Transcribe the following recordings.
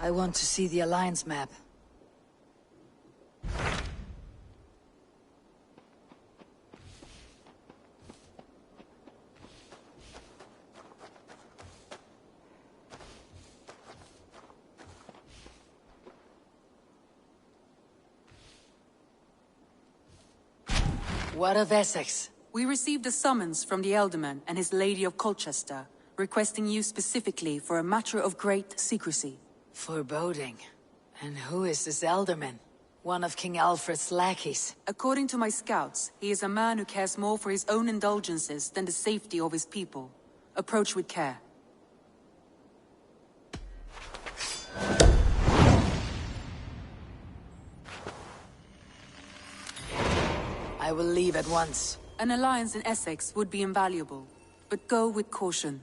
I want to see the Alliance map. What of Essex? We received a summons from the Elderman and his Lady of Colchester, requesting you specifically for a matter of great secrecy. Foreboding. And who is this Elderman? One of King Alfred's lackeys. According to my scouts, he is a man who cares more for his own indulgences than the safety of his people. Approach with care. I will leave at once. An alliance in Essex would be invaluable, but go with caution.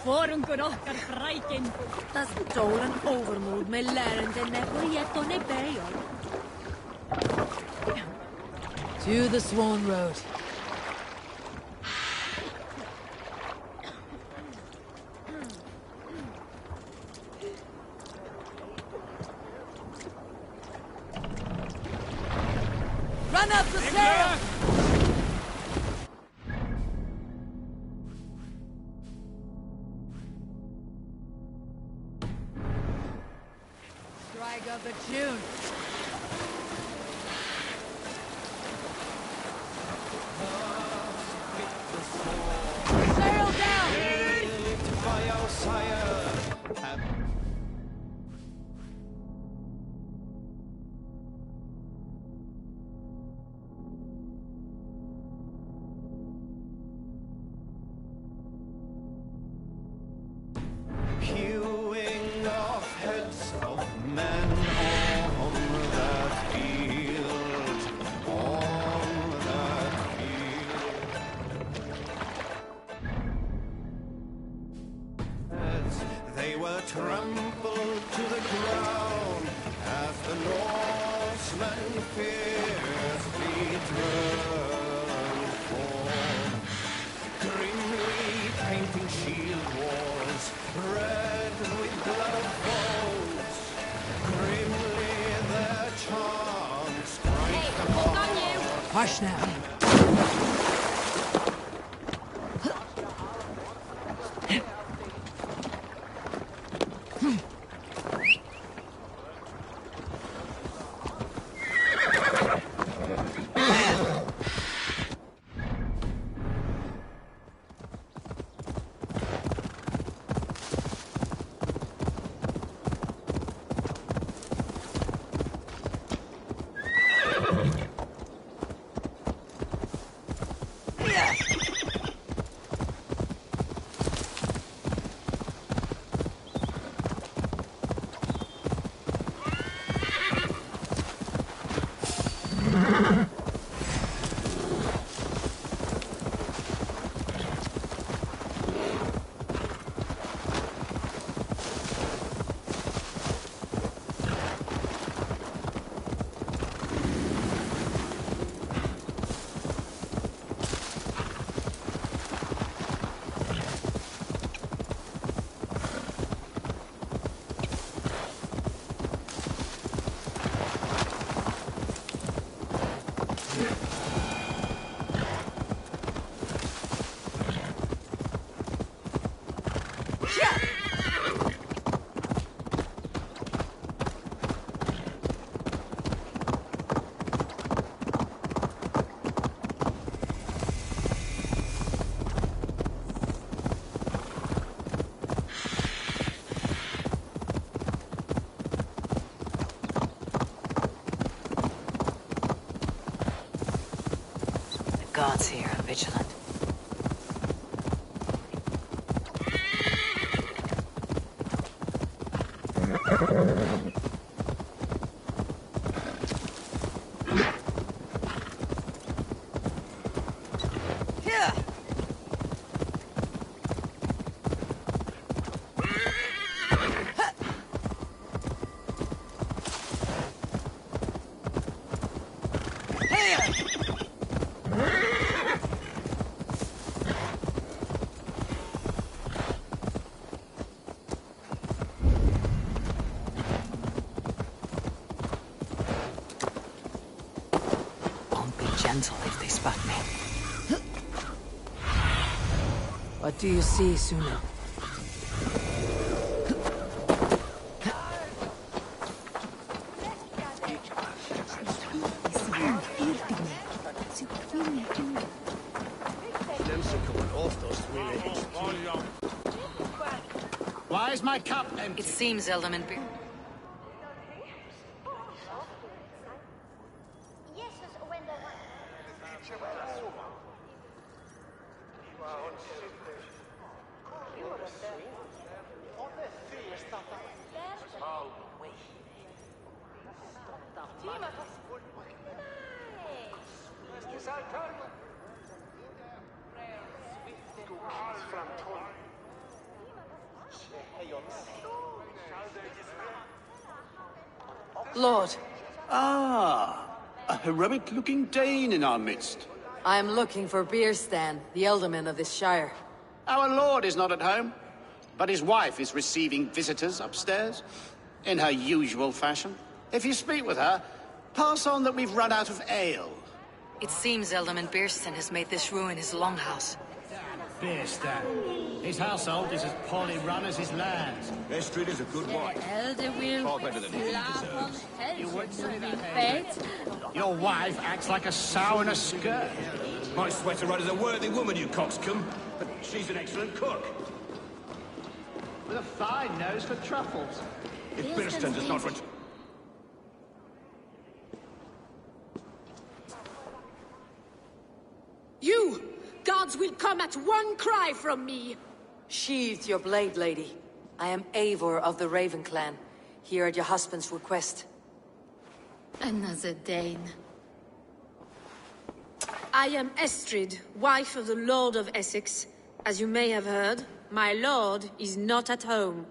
Forum rohkar freiken. Dat stolen overmoed met lerend en never on a bail. To the Swan Road. Run up the stairs! Strike up a tune. Sail down! By our sire. Hewing off heads of men on that field, on that field. As they were trampled to the ground, as the Norsemen fiercely turned forth, grimly painting shield walls, red with blood of foes, grimly their charms strike the heart. Hush now. guards here are vigilant. Gentle if they spot me. What do you see, Suna? Why is my cup empty? It seems Elderman... Lord, Ah, a heroic-looking Dane in our midst. I am looking for Bierstan, the Elderman of this shire. Our lord is not at home, but his wife is receiving visitors upstairs, in her usual fashion. If you speak with her, pass on that we've run out of ale. It seems Elderman Bierstan has made this ruin his longhouse. Bierstan. His household is as poorly run as his lands. Estrid is a good wife. Elder will Far better than he deserves. You wouldn't say that, Your wife acts like a sow in a skirt. My sweater run is a worthy woman, you coxcomb. But she's an excellent cook. With a fine nose for truffles. If Birston does not return... You! Gods will come at one cry from me! Sheathe your blade, lady. I am Eivor of the Raven clan, here at your husband's request. Another Dane. I am Estrid, wife of the Lord of Essex. As you may have heard, my lord is not at home.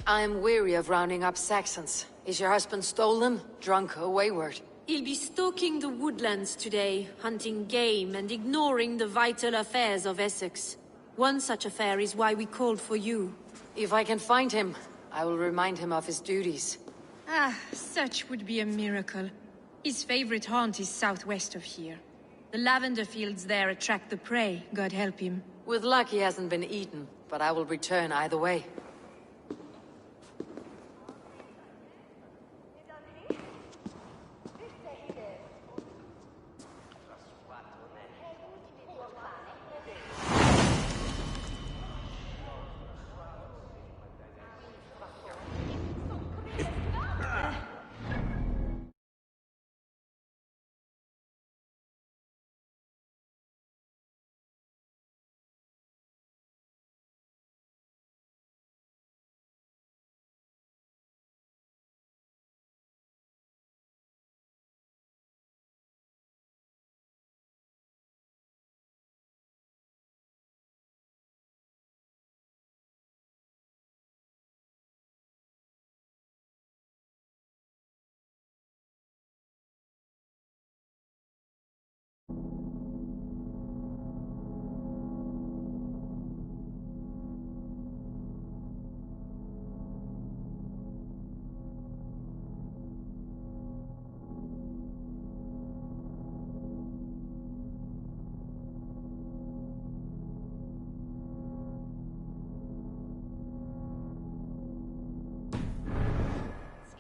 I am weary of rounding up Saxons. Is your husband stolen, drunk, or wayward? He'll be stalking the woodlands today, hunting game and ignoring the vital affairs of Essex. One such affair is why we called for you. If I can find him, I will remind him of his duties. Ah, such would be a miracle. His favorite haunt is southwest of here. The lavender fields there attract the prey, God help him. With luck he hasn't been eaten, but I will return either way.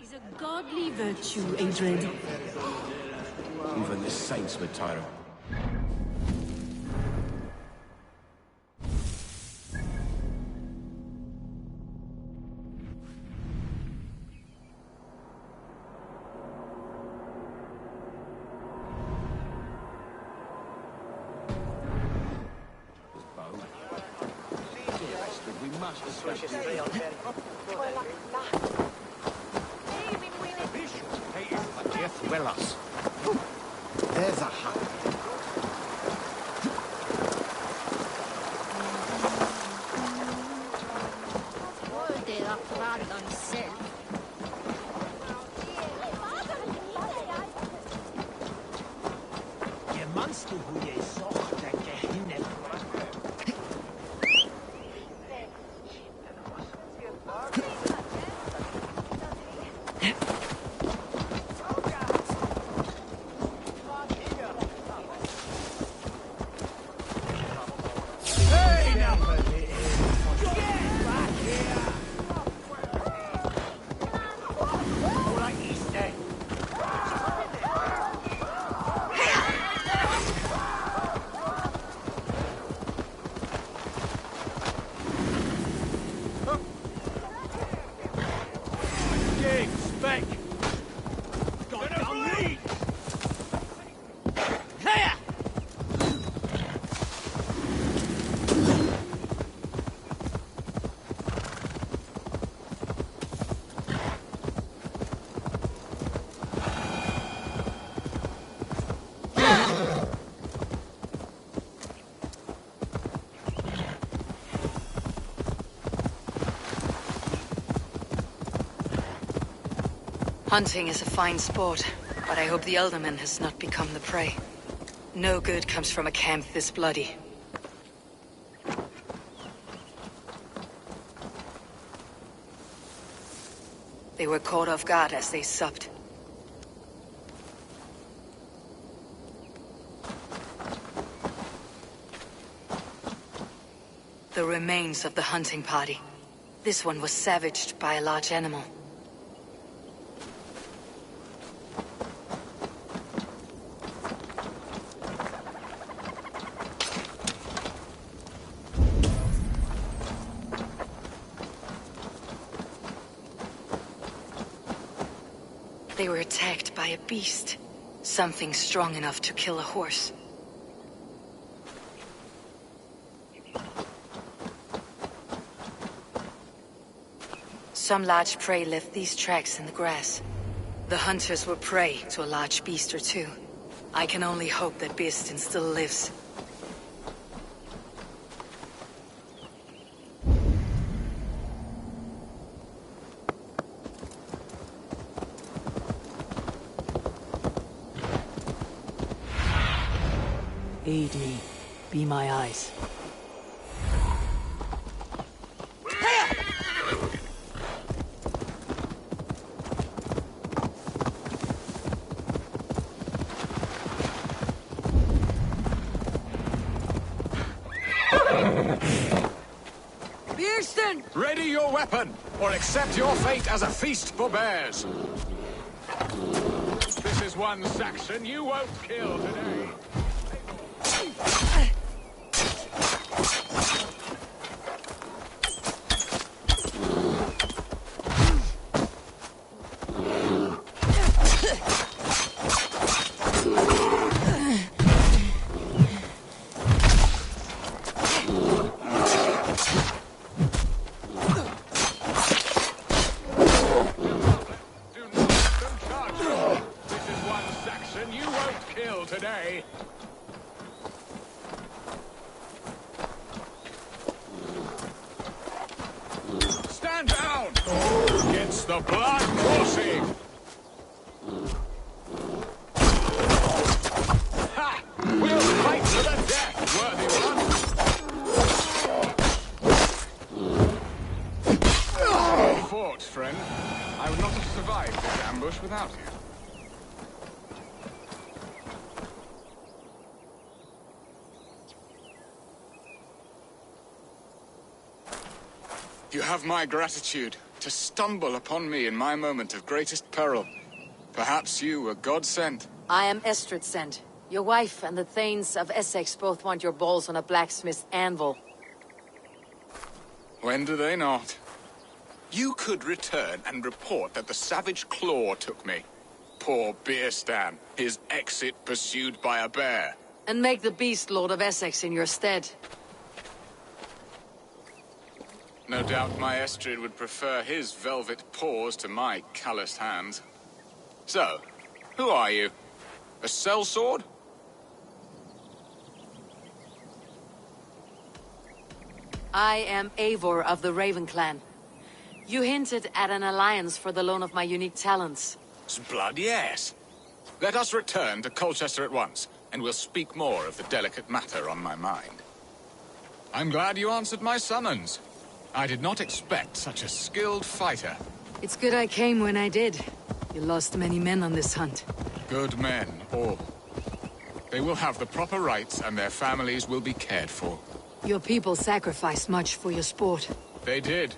Is a godly virtue, Adred. Even the saints would tire of... There's a hut. Je manst du hoe je zocht dat je hinnen. Hunting is a fine sport, but I hope the Elderman has not become the prey. No good comes from a camp this bloody. They were caught off guard as they supped. The remains of the hunting party. This one was savaged by a large animal. They were attacked by a beast. Something strong enough to kill a horse. Some large prey left these tracks in the grass. The hunters were prey to a large beast or two. I can only hope that Beastin still lives. Aid me. Be my eyes. Beastin! Ready your weapon, or accept your fate as a feast for bears. This is one Saxon you won't kill today. Today. Stand down! Against the blood coursing! Ha! We'll fight to the death, worthy one! Well fought, friend. I would not have survived this ambush without you. You have my gratitude to stumble upon me in my moment of greatest peril. Perhaps you were God sent. I am Estrid sent. Your wife and the Thanes of Essex both want your balls on a blacksmith's anvil. When do they not? You could return and report that the savage claw took me. Poor Beerstan, his exit pursued by a bear. And make the beast Lord of Essex in your stead. No doubt my Estrid would prefer his velvet paws to my calloused hands. So, who are you? A sellsword? I am Eivor of the Raven Clan. You hinted at an alliance for the loan of my unique talents. Blood, yes. Let us return to Colchester at once, and we'll speak more of the delicate matter on my mind. I'm glad you answered my summons. I did not expect such a skilled fighter. It's good I came when I did. You lost many men on this hunt. Good men, all. They will have the proper rights, and their families will be cared for. Your people sacrificed much for your sport. They did.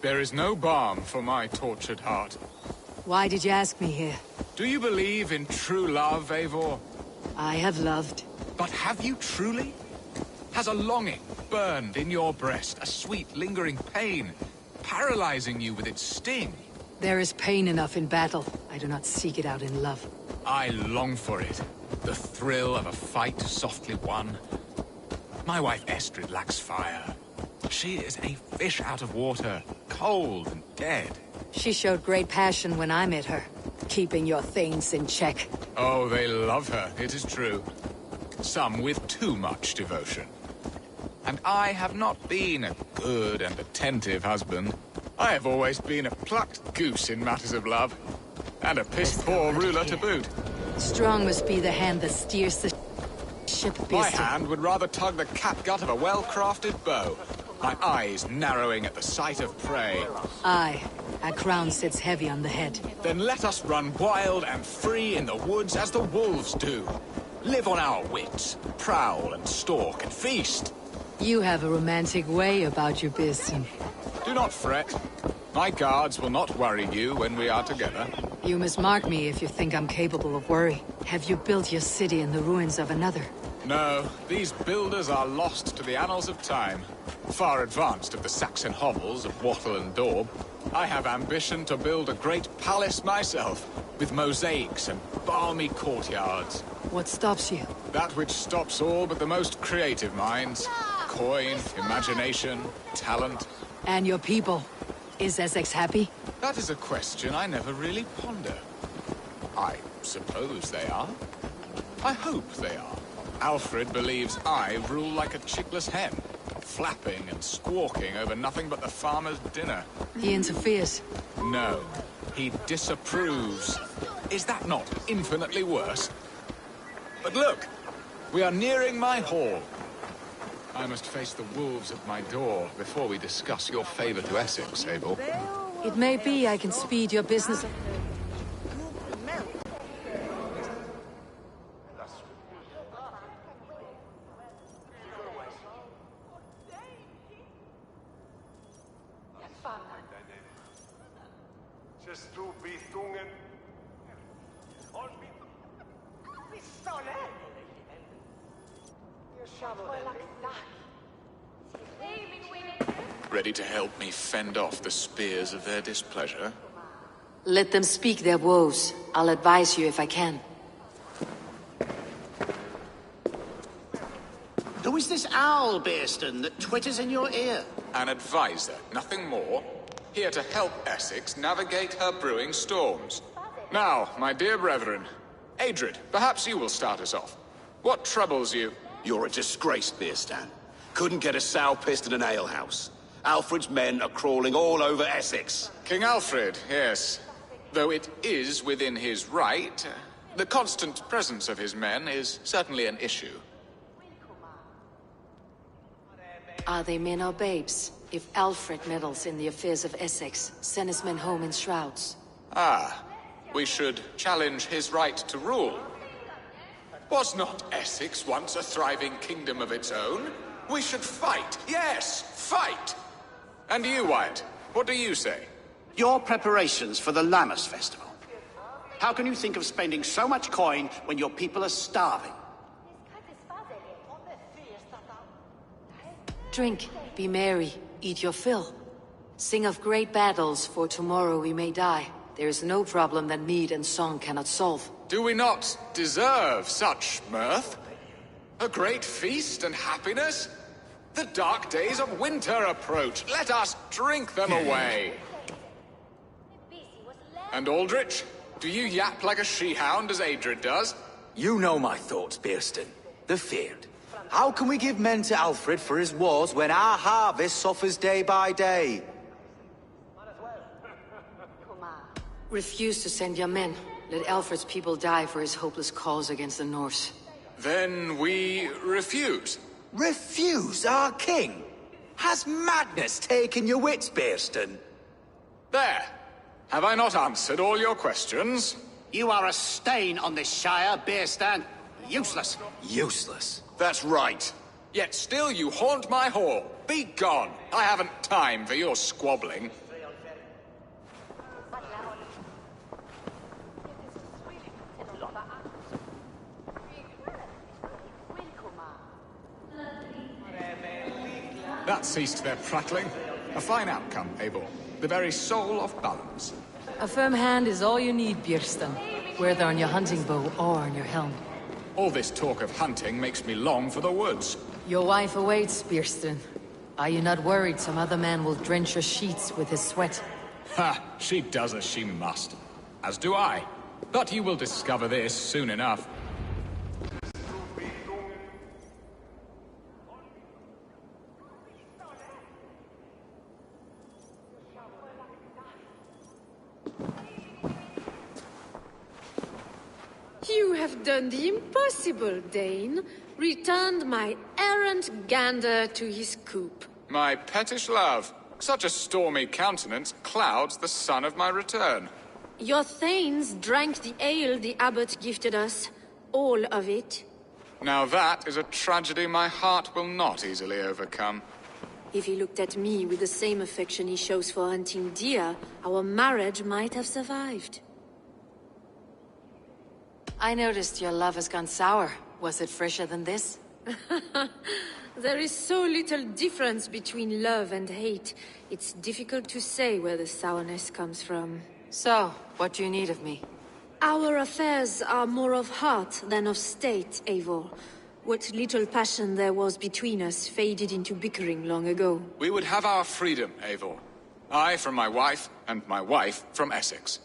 There is no balm for my tortured heart. Why did you ask me here? Do you believe in true love, Eivor? I have loved. But have you truly? Has a longing burned in your breast, a sweet, lingering pain, paralyzing you with its sting? There is pain enough in battle. I do not seek it out in love. I long for it. The thrill of a fight softly won. My wife Estrid lacks fire. She is a fish out of water, cold and dead. She showed great passion when I met her, keeping your things in check. Oh, they love her, it is true. Some with too much devotion. And I have not been a good and attentive husband. I have always been a plucked goose in matters of love. And a piss-poor ruler to boot. Strong must be the hand that steers the ship, My Beastie. hand would rather tug the catgut of a well-crafted bow. My eyes narrowing at the sight of prey. Aye, a crown sits heavy on the head. Then let us run wild and free in the woods as the wolves do. Live on our wits, prowl and stalk and feast. You have a romantic way about you, Beastie. Do not fret. My guards will not worry you when we are together. You must mark me if you think I'm capable of worry. Have you built your city in the ruins of another? No, these builders are lost to the annals of time. Far advanced of the Saxon hovels of Wattle and Daub. I have ambition to build a great palace myself, with mosaics and balmy courtyards. What stops you? That which stops all but the most creative minds. Coin, imagination, talent. And your people? Is Essex happy? That is a question I never really ponder. I suppose they are. I hope they are. Alfred believes I rule like a chickless hen, flapping and squawking over nothing but the farmer's dinner. He interferes. No, he disapproves. Is that not infinitely worse? But look, we are nearing my hall. I must face the wolves at my door before we discuss your favor to Essex, Abel. It may be I can speed your business. Ready to help me fend off the spears of their displeasure? Let them speak their woes. I'll advise you if I can. Who is this owl, Bearston, that twitters in your ear? An advisor, nothing more. Here to help Essex navigate her brewing storms. Now, my dear brethren, Adrid, perhaps you will start us off. What troubles you? You're a disgrace, Beerstan. Couldn't get a sow pissed in an alehouse. Alfred's men are crawling all over Essex. King Alfred, yes. Though it is within his right, the constant presence of his men is certainly an issue. Are they men or babes? If Alfred meddles in the affairs of Essex, send his men home in shrouds. Ah, we should challenge his right to rule. Was not Essex once a thriving kingdom of its own? We should fight, yes, fight! And you, Wyatt, what do you say? Your preparations for the Lammas festival. How can you think of spending so much coin when your people are starving? Drink, be merry, eat your fill. Sing of great battles, for tomorrow we may die. There is no problem that mead and song cannot solve. Do we not deserve such mirth? A great feast and happiness? The dark days of winter approach. Let us drink them away. And Aldrich, do you yap like a she-hound as Adred does? You know my thoughts, Bearston. The feared. How can we give men to Alfred for his wars when our harvest suffers day by day? Refuse to send your men. Let Alfred's people die for his hopeless cause against the Norse. Then we refuse. Refuse our king? Has madness taken your wits, Bearston? There. Have I not answered all your questions? You are a stain on this Shire, Beerstan. Useless. Useless. That's right. Yet still you haunt my hall. Be gone. I haven't time for your squabbling. That ceased their prattling. A fine outcome, Eivor. The very soul of balance. A firm hand is all you need, Björnstan. Whether on your hunting bow or on your helm. All this talk of hunting makes me long for the woods. Your wife awaits, Björnstan. Are you not worried some other man will drench your sheets with his sweat? Ha! She does as she must. As do I. But you will discover this soon enough. You have done the impossible, Dane. Returned my errant gander to his coop. My pettish love. Such a stormy countenance clouds the sun of my return. Your thanes drank the ale the abbot gifted us. All of it. Now that is a tragedy my heart will not easily overcome. If he looked at me with the same affection he shows for hunting deer, our marriage might have survived. I noticed your love has gone sour. Was it fresher than this? There is so little difference between love and hate. It's difficult to say where the sourness comes from. So, what do you need of me? Our affairs are more of heart than of state, Eivor. What little passion there was between us faded into bickering long ago. We would have our freedom, Eivor. I from my wife, and my wife from Essex.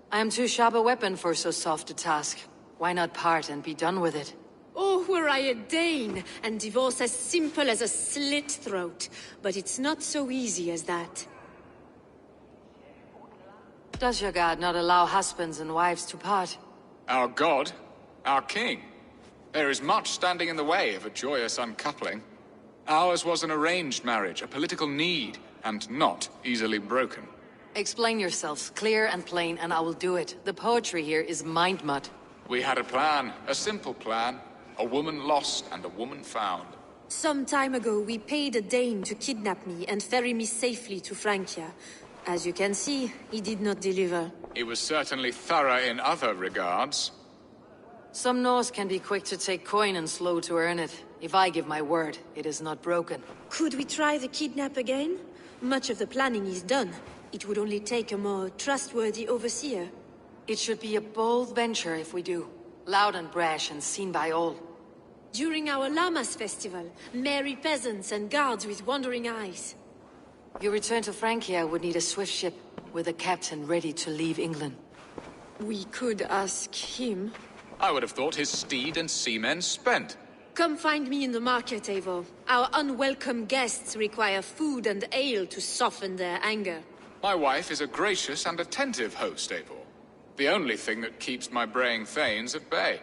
I am too sharp a weapon for so soft a task. Why not part and be done with it? Oh, were I a Dane, and divorce as simple as a slit throat. But it's not so easy as that. Does your god not allow husbands and wives to part? Our god? Our king? There is much standing in the way of a joyous uncoupling. Ours was an arranged marriage, a political need, and not easily broken. Explain yourselves, clear and plain, and I will do it. The poetry here is mind mud. We had a plan, a simple plan. A woman lost and a woman found. Some time ago, we paid a Dane to kidnap me and ferry me safely to Francia. As you can see, he did not deliver. He was certainly thorough in other regards. Some Norse can be quick to take coin and slow to earn it. If I give my word, it is not broken. Could we try the kidnap again? Much of the planning is done. It would only take a more trustworthy overseer. It should be a bold venture if we do. Loud and brash and seen by all. During our Llamas festival, merry peasants and guards with wandering eyes. Your return to Francia would need a swift ship, with a captain ready to leave England. We could ask him. I would have thought his steed and seamen spent. Come find me in the market, Eivor. Our unwelcome guests require food and ale to soften their anger. My wife is a gracious and attentive host, Eivor. The only thing that keeps my braying thanes at bay.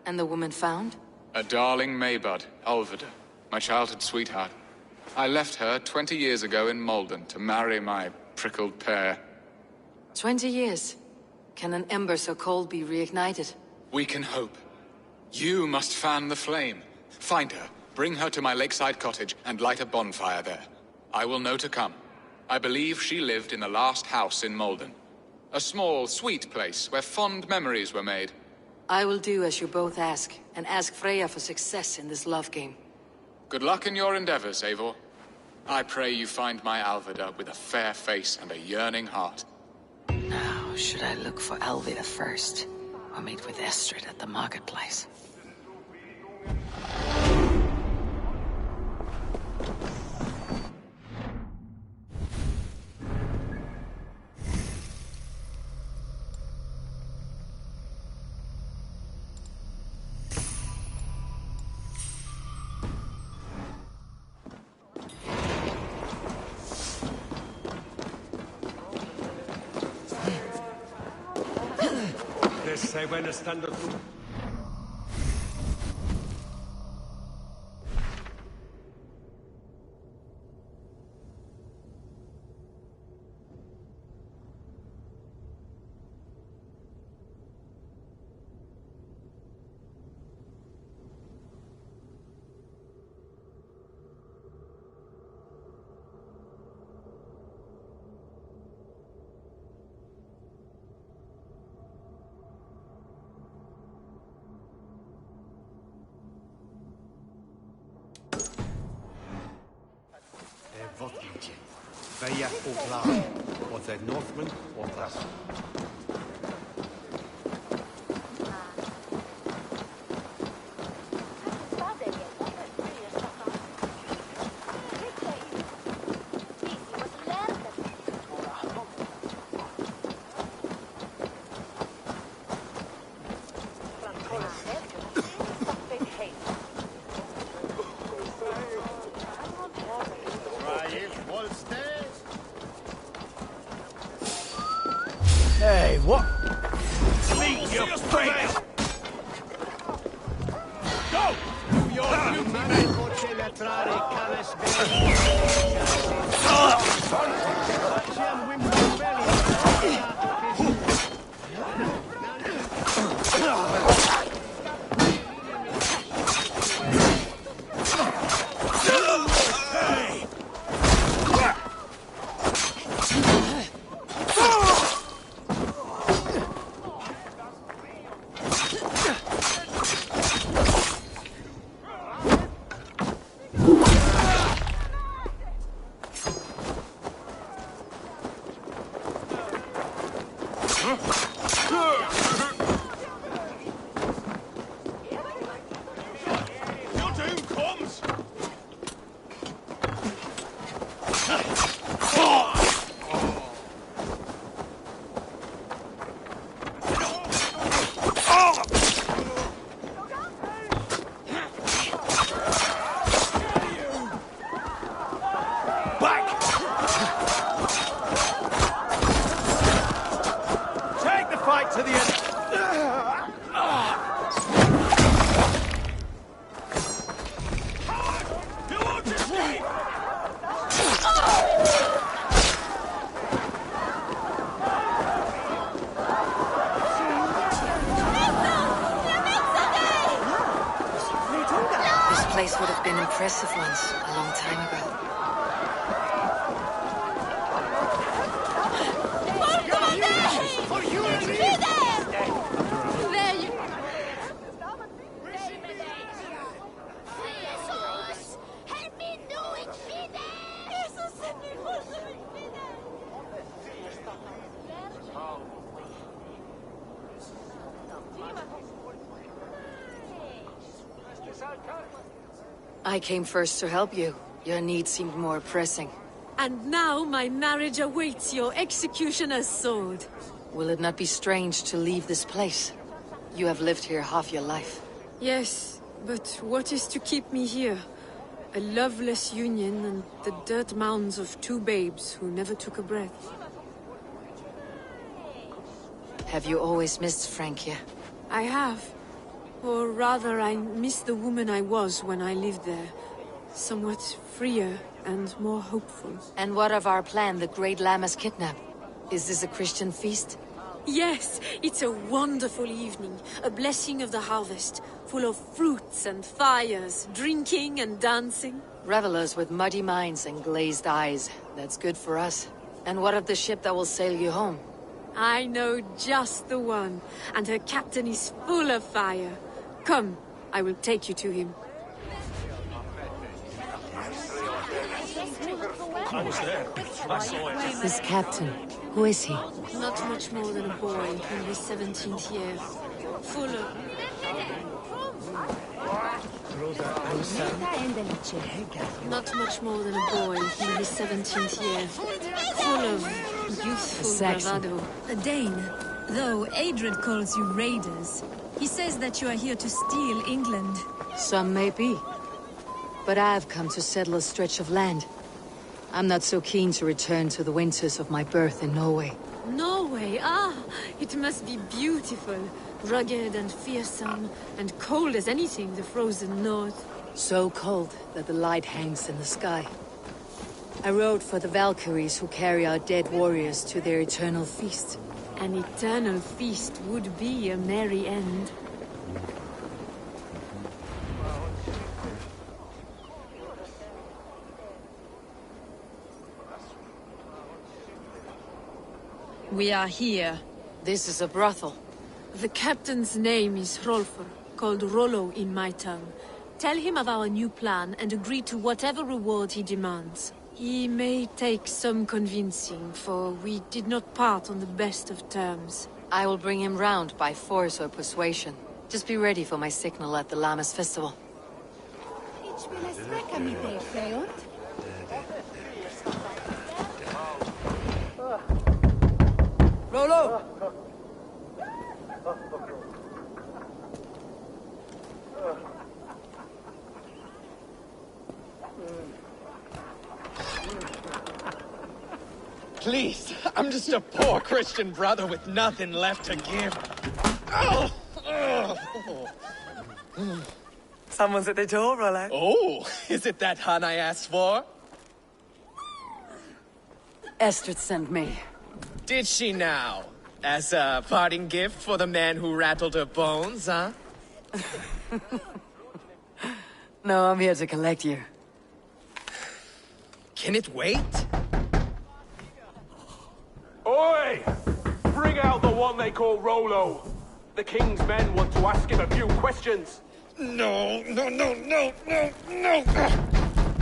And the woman found? A darling Maybud, Alvida, my childhood sweetheart. I left her 20 years ago in Malden to marry my prickled pear. 20 years? Can an ember so cold be reignited? We can hope. You must fan the flame. Find her, bring her to my lakeside cottage, and light a bonfire there. I will know to come. I believe she lived in the last house in Malden. A small, sweet place where fond memories were made. I will do as you both ask, and ask Freya for success in this love game. Good luck in your endeavors, Eivor. I pray you find my Alvida with a fair face and a yearning heart. Now, should I look for Alvida first, or meet with Estrid at the marketplace? sei buena estando tú. Wat moet je? Ben je ook klaar? Wat zijn Northmen of dat? Hey, what? Sleep, you freak! Go! Your duty, man! To the end. This place would have been impressive once, a long time ago. I came first to help you. Your need seemed more pressing. And now my marriage awaits your executioner's sword. Will it not be strange to leave this place? You have lived here half your life. Yes, but what is to keep me here? A loveless union and the dirt mounds of two babes who never took a breath. Have you always missed Francia? I have. Or rather, I miss the woman I was when I lived there. Somewhat freer and more hopeful. And what of our plan, the Great Lammas kidnap? Is this a Christian feast? Yes, it's a wonderful evening. A blessing of the harvest, full of fruits and fires, drinking and dancing. Revelers with muddy minds and glazed eyes. That's good for us. And what of the ship that will sail you home? I know just the one, and her captain is full of fire. Come, I will take you to him. I was there. I saw it. This captain, who is he? Not much more than a boy in his 17th year. Full of... Not much more than a boy in his 17th year. Full of youthful bravado. A Dane, though Adred calls you raiders. He says that you are here to steal England. Some may be. But I've come to settle a stretch of land. I'm not so keen to return to the winters of my birth in Norway. Norway, ah! It must be beautiful. Rugged and fearsome, and cold as anything the frozen north. So cold that the light hangs in the sky. I rode for the Valkyries who carry our dead warriors to their eternal feast. An eternal feast would be a merry end. We are here. This is a brothel. The captain's name is Hrolfr, called Rollo in my tongue. Tell him of our new plan and agree to whatever reward he demands. He may take some convincing, for we did not part on the best of terms. I will bring him round by force or persuasion. Just be ready for my signal at the Lammas festival. Rollo! Please, I'm just a poor Christian brother with nothing left to give. Oh! Someone's at the door, Rollo. Oh, is it that hun I asked for? Estrid sent me. Did she now? As a parting gift for the man who rattled her bones, huh? No, I'm here to collect you. Can it wait? Oi! Bring out the one they call Rollo. The king's men want to ask him a few questions. No.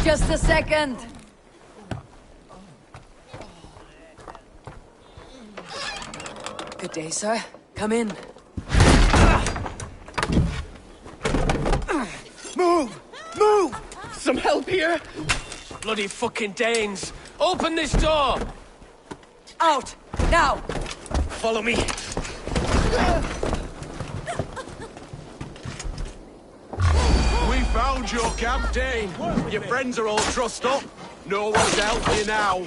Just a second! Good day, sir. Come in. Move! Move! Some help here? Bloody fucking Danes! Open this door! Out! Now! Follow me. We found your camp, Dane. Your friends are all trussed up. No one's helping you now.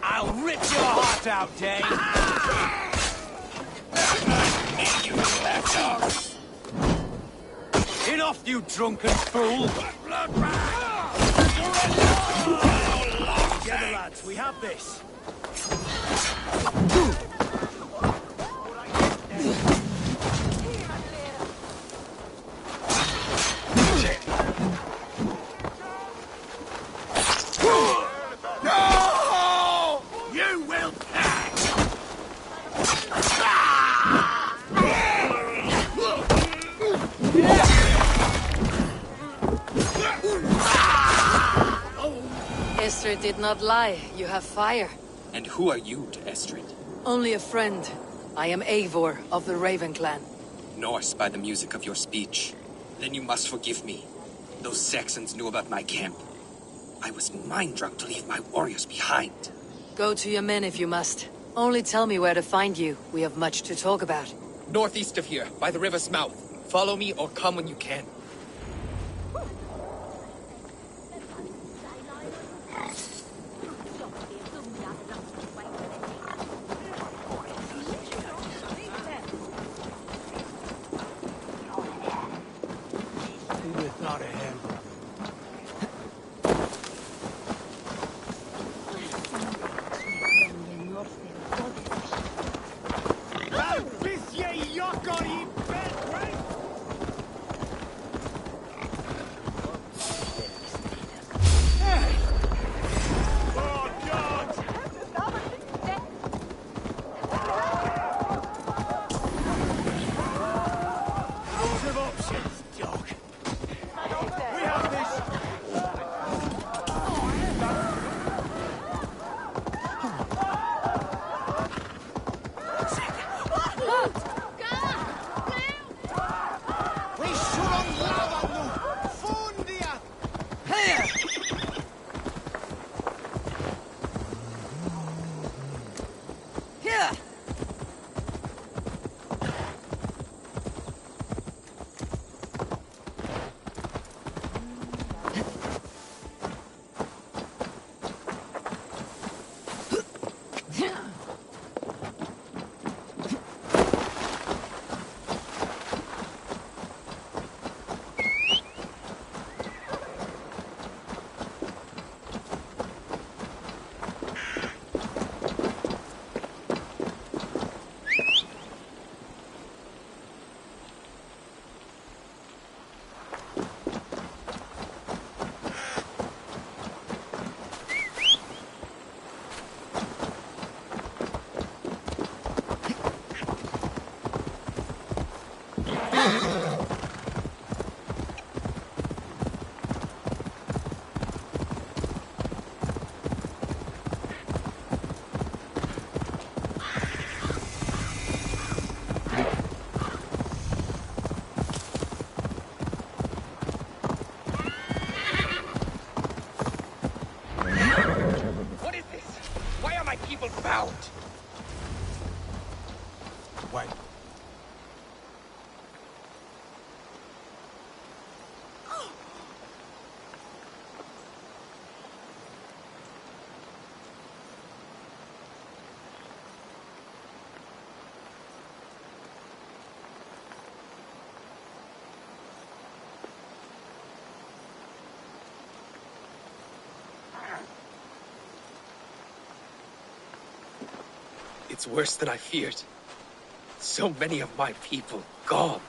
I'll rip your heart out, Dane! Enough, you drunken fool! Together, lads, we have this. No! You will Estrid did not lie. You have fire. And who are you to Estrid? Only a friend. I am Eivor of the Raven clan. Norse by the music of your speech. Then you must forgive me. Those Saxons knew about my camp. I was mind-drunk to leave my warriors behind. Go to your men if you must. Only tell me where to find you. We have much to talk about. Northeast of here, by the river's mouth. Follow me or come when you can. Who would have thought of him? It's worse than I feared. So many of my people gone.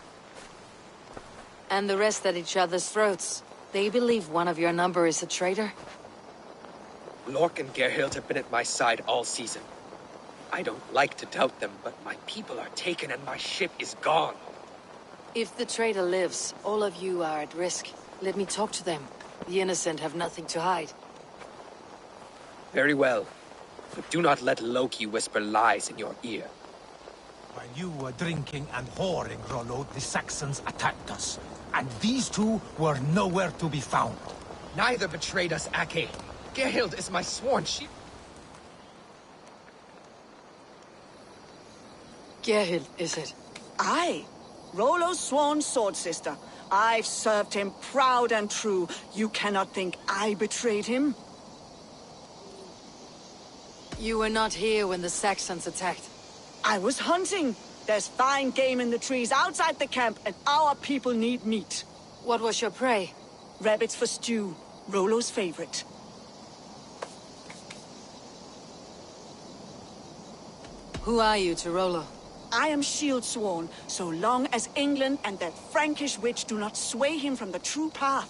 And the rest at each other's throats. They believe one of your number is a traitor? Lork and Gerhild have been at my side all season. I don't like to doubt them, but my people are taken and my ship is gone. If the traitor lives, all of you are at risk. Let me talk to them. The innocent have nothing to hide. Very well. But do not let Loki whisper lies in your ear. While you were drinking and whoring, Rollo, the Saxons attacked us. And these two were nowhere to be found. Neither betrayed us, Ake. Gerhild is my sworn she... Gerhild, is it? Aye. Rollo's sworn sword sister. I've served him proud and true. You cannot think I betrayed him? You were not here when the Saxons attacked. I was hunting. There's fine game in the trees outside the camp, and our people need meat. What was your prey? Rabbits for stew. Rollo's favorite. Who are you to Rollo? I am shield sworn, so long as England and that Frankish witch do not sway him from the true path.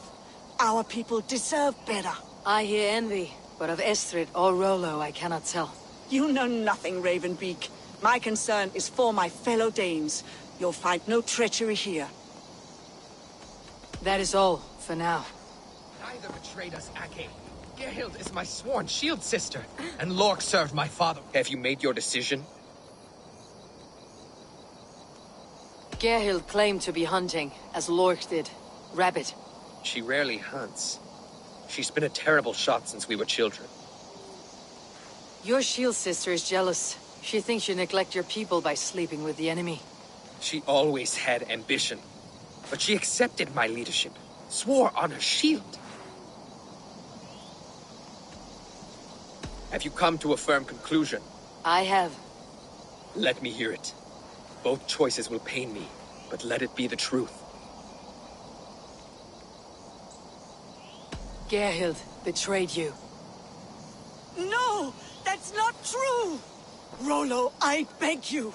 Our people deserve better. I hear envy, but of Estrid or Rollo I cannot tell. You know nothing, Ravenbeak. My concern is for my fellow Danes. You'll find no treachery here. That is all, for now. Neither betrayed us, Ake. Gerhild is my sworn shield sister, and Lork served my father. Have you made your decision? Gerhild claimed to be hunting, as Lork did. Rabbit. She rarely hunts. She's been a terrible shot since we were children. Your shield sister is jealous. She thinks you neglect your people by sleeping with the enemy. She always had ambition. But she accepted my leadership. Swore on her shield. Have you come to a firm conclusion? I have. Let me hear it. Both choices will pain me, but let it be the truth. Gerhild betrayed you. No! That's not true! Rollo, I beg you!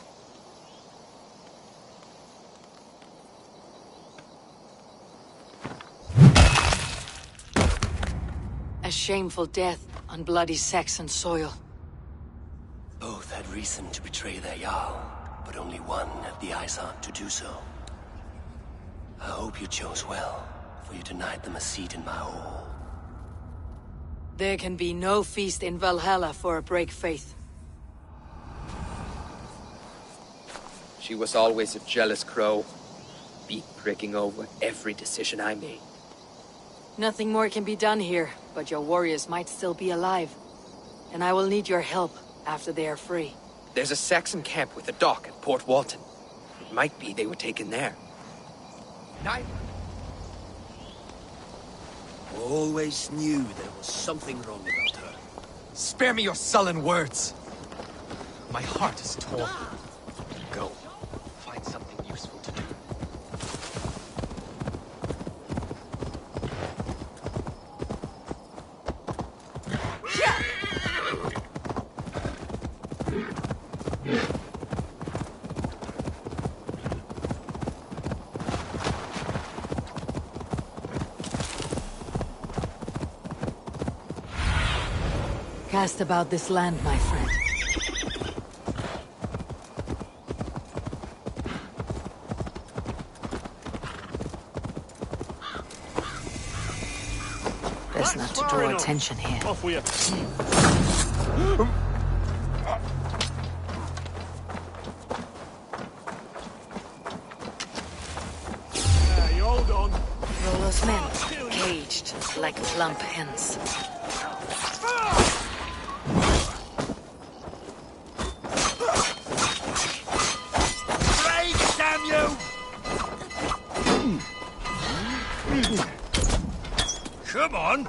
A shameful death on bloody Saxon soil. Both had reason to betray their Jarl, but only one had the eyes on to do so. I hope you chose well, for you denied them a seat in my hall. There can be no feast in Valhalla for a break faith. She was always a jealous crow, beak pricking over every decision I made. Nothing more can be done here, but your warriors might still be alive. And I will need your help after they are free. There's a Saxon camp with a dock at Port Walton. It might be they were taken there. Neither. Always knew there was something wrong about her. Spare me your sullen words. My heart is torn. Go. Find something useful to do. Cast about this land, my friend. Best not to draw attention here. Off with you. You hold on. Rollo's men, caged like plump hens. Come on!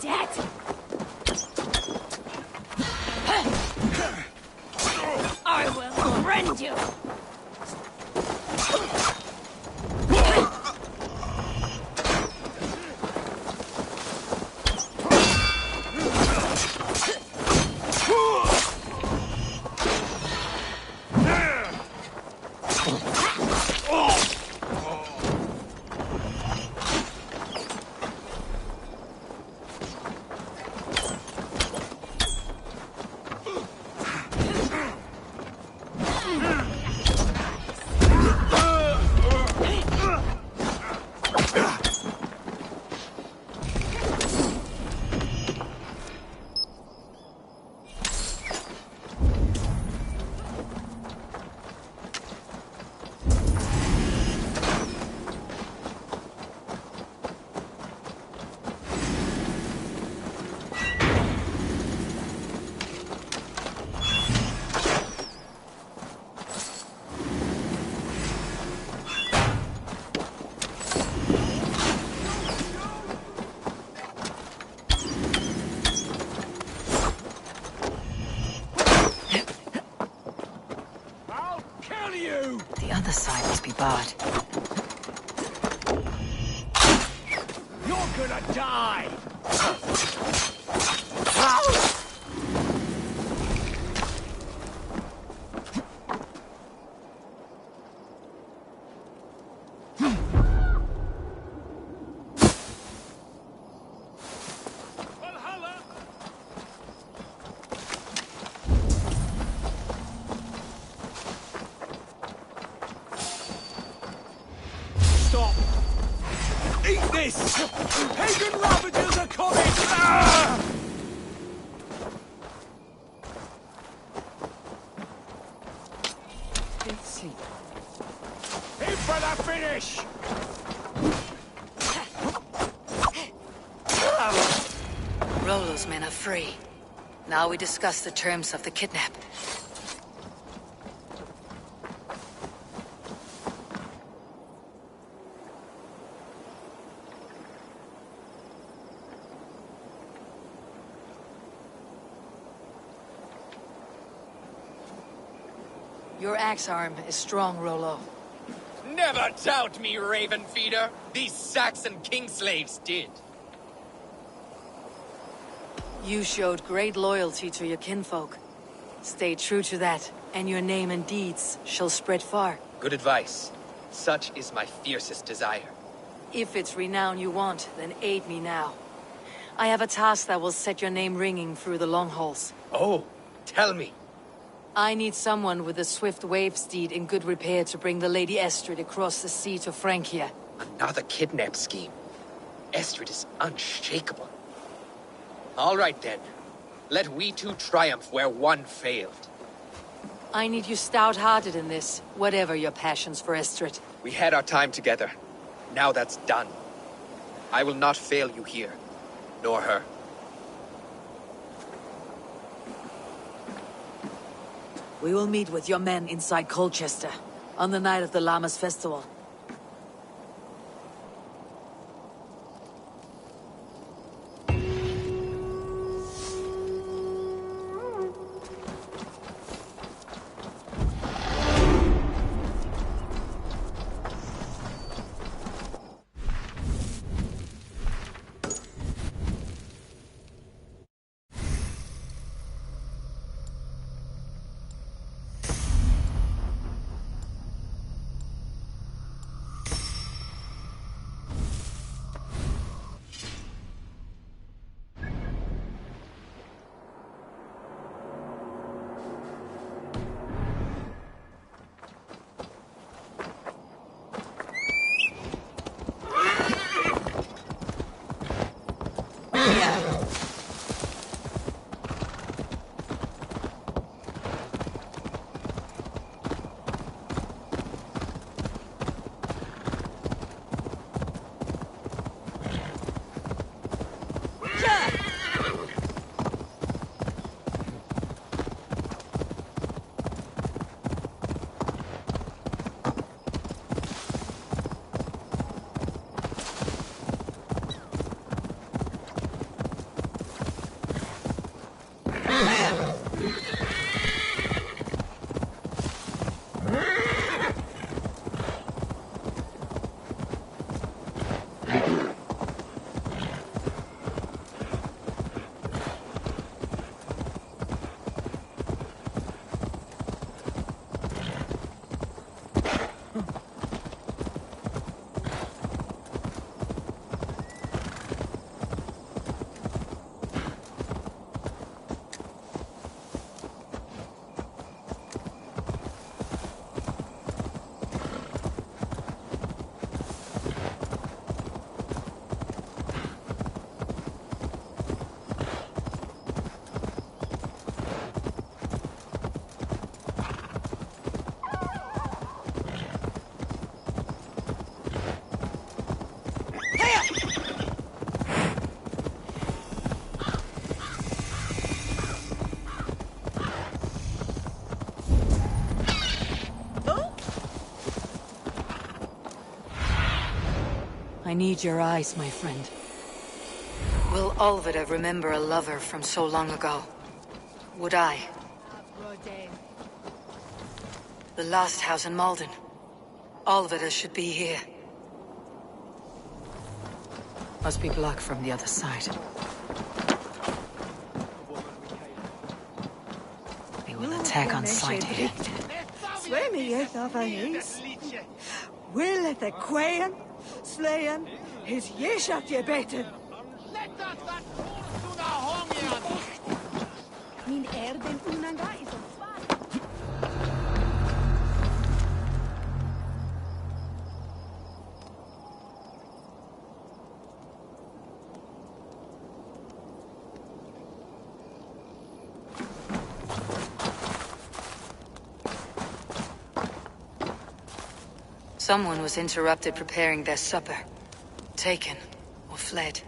dead! I will rend you! The other side must be barred. You're gonna die! Valhalla! Stop! Eat this! Pagan ravagers are coming! Ah! Let's see. In for the finish! Rollo's men are free. Now we discuss the terms of the kidnap. Your axe arm is strong, Rollo. Never doubt me, Raven Feeder. These Saxon kingslaves did. You showed great loyalty to your kinfolk. Stay true to that, and your name and deeds shall spread far. Good advice. Such is my fiercest desire. If it's renown you want, then aid me now. I have a task that will set your name ringing through the long halls. Oh, tell me. I need someone with a swift wave steed in good repair to bring the Lady Estrid across the sea to Francia. Another kidnap scheme. Estrid is unshakable. All right then. Let we two triumph where one failed. I need you stout-hearted in this, whatever your passions for Estrid. We had our time together. Now that's done. I will not fail you here, nor her. We will meet with your men inside Colchester, on the night of the Llamas Festival. I need your eyes, my friend. Will Olvida remember a lover from so long ago? Would I? The last house in Malden. Olvida should be here. Must be blocked from the other side. They will attack on sight here. Will the Quayan, slayen, his yeshat ye beten. Min erden unanga is on Someone was interrupted preparing their supper. Taken or fled.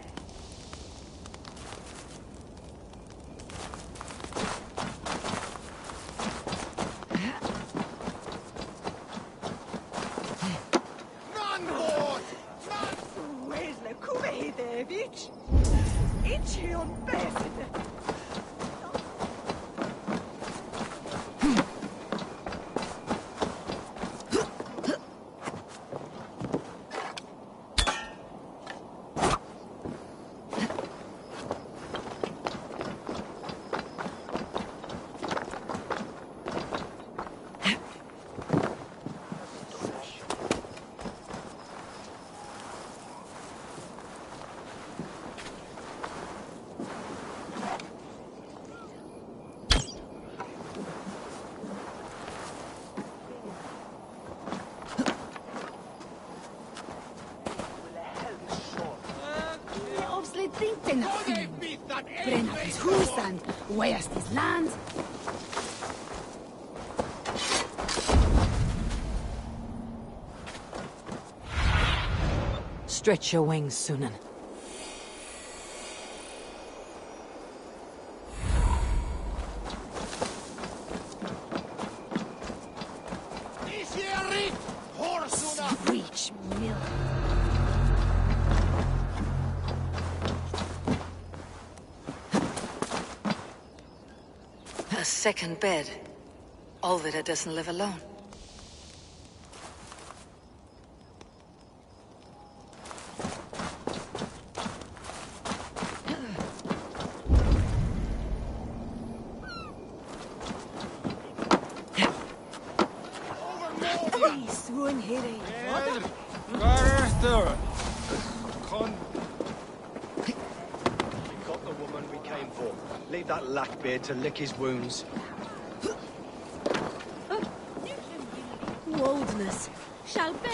Brenn up his hus and waste his land. Stretch your wings, Sunan. Reach mill. A second bed. Olvida doesn't live alone. Leave that lackbeard to lick his wounds. Boldness shall bear.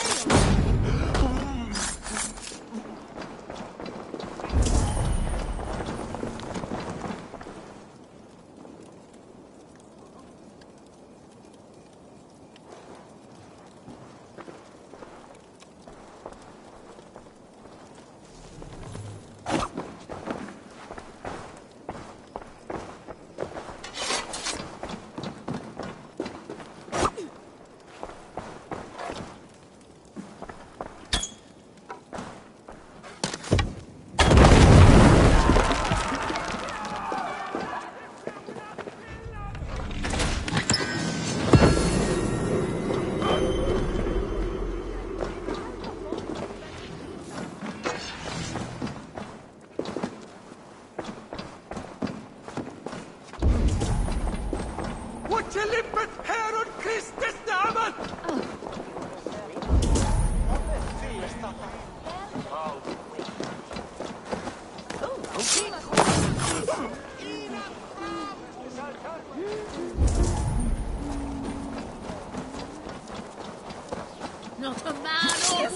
Not a man or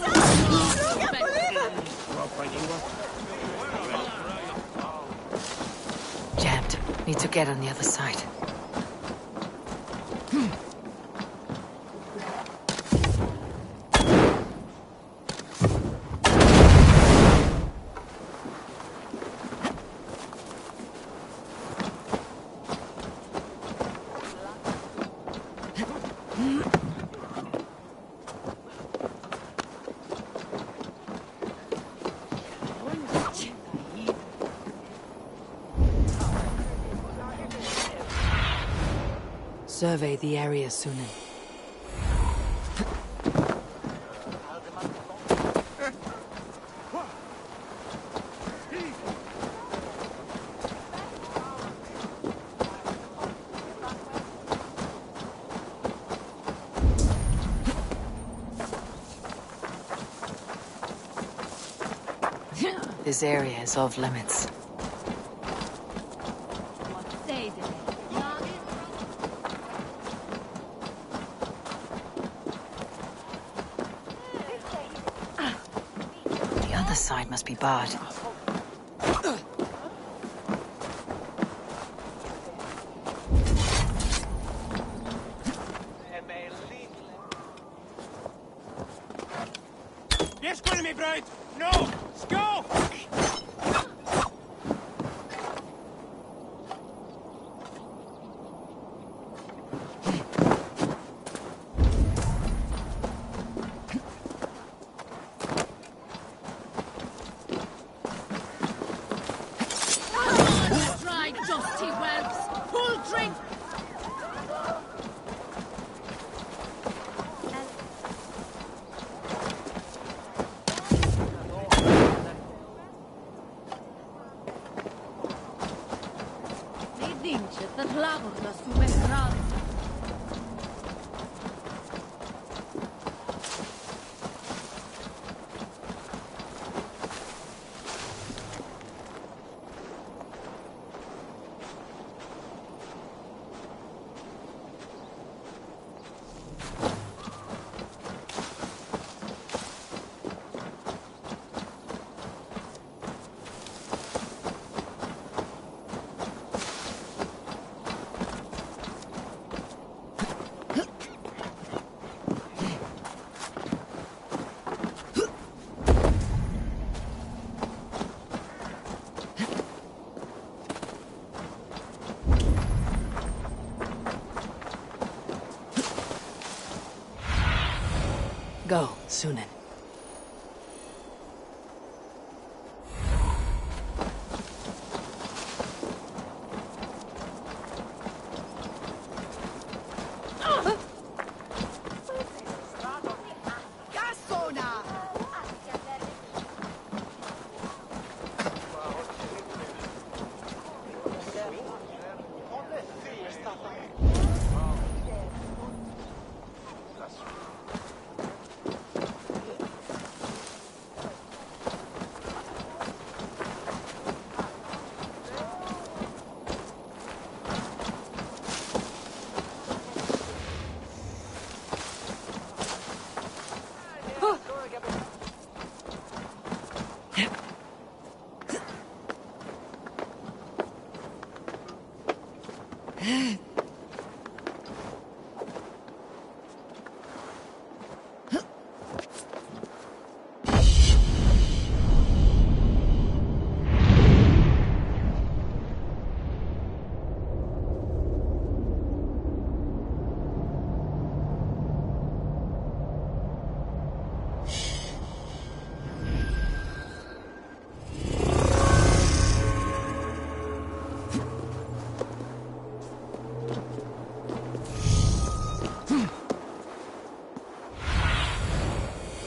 Jammed. Need to get on the other side. Survey the area, Sunan. This area is off limits. The other side must be barred. Yes, me, bride! No! Go! Dry, dusty whelps! Full drink! That lavorda su mestrale. Go, Sunan.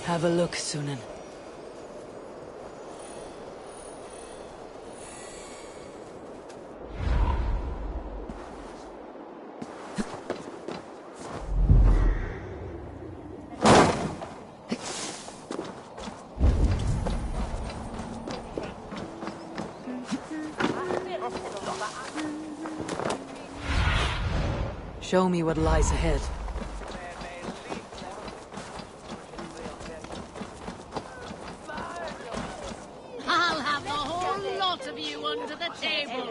Have a look, Sunan. Show me what lies ahead. I'll have the whole lot of you under the table.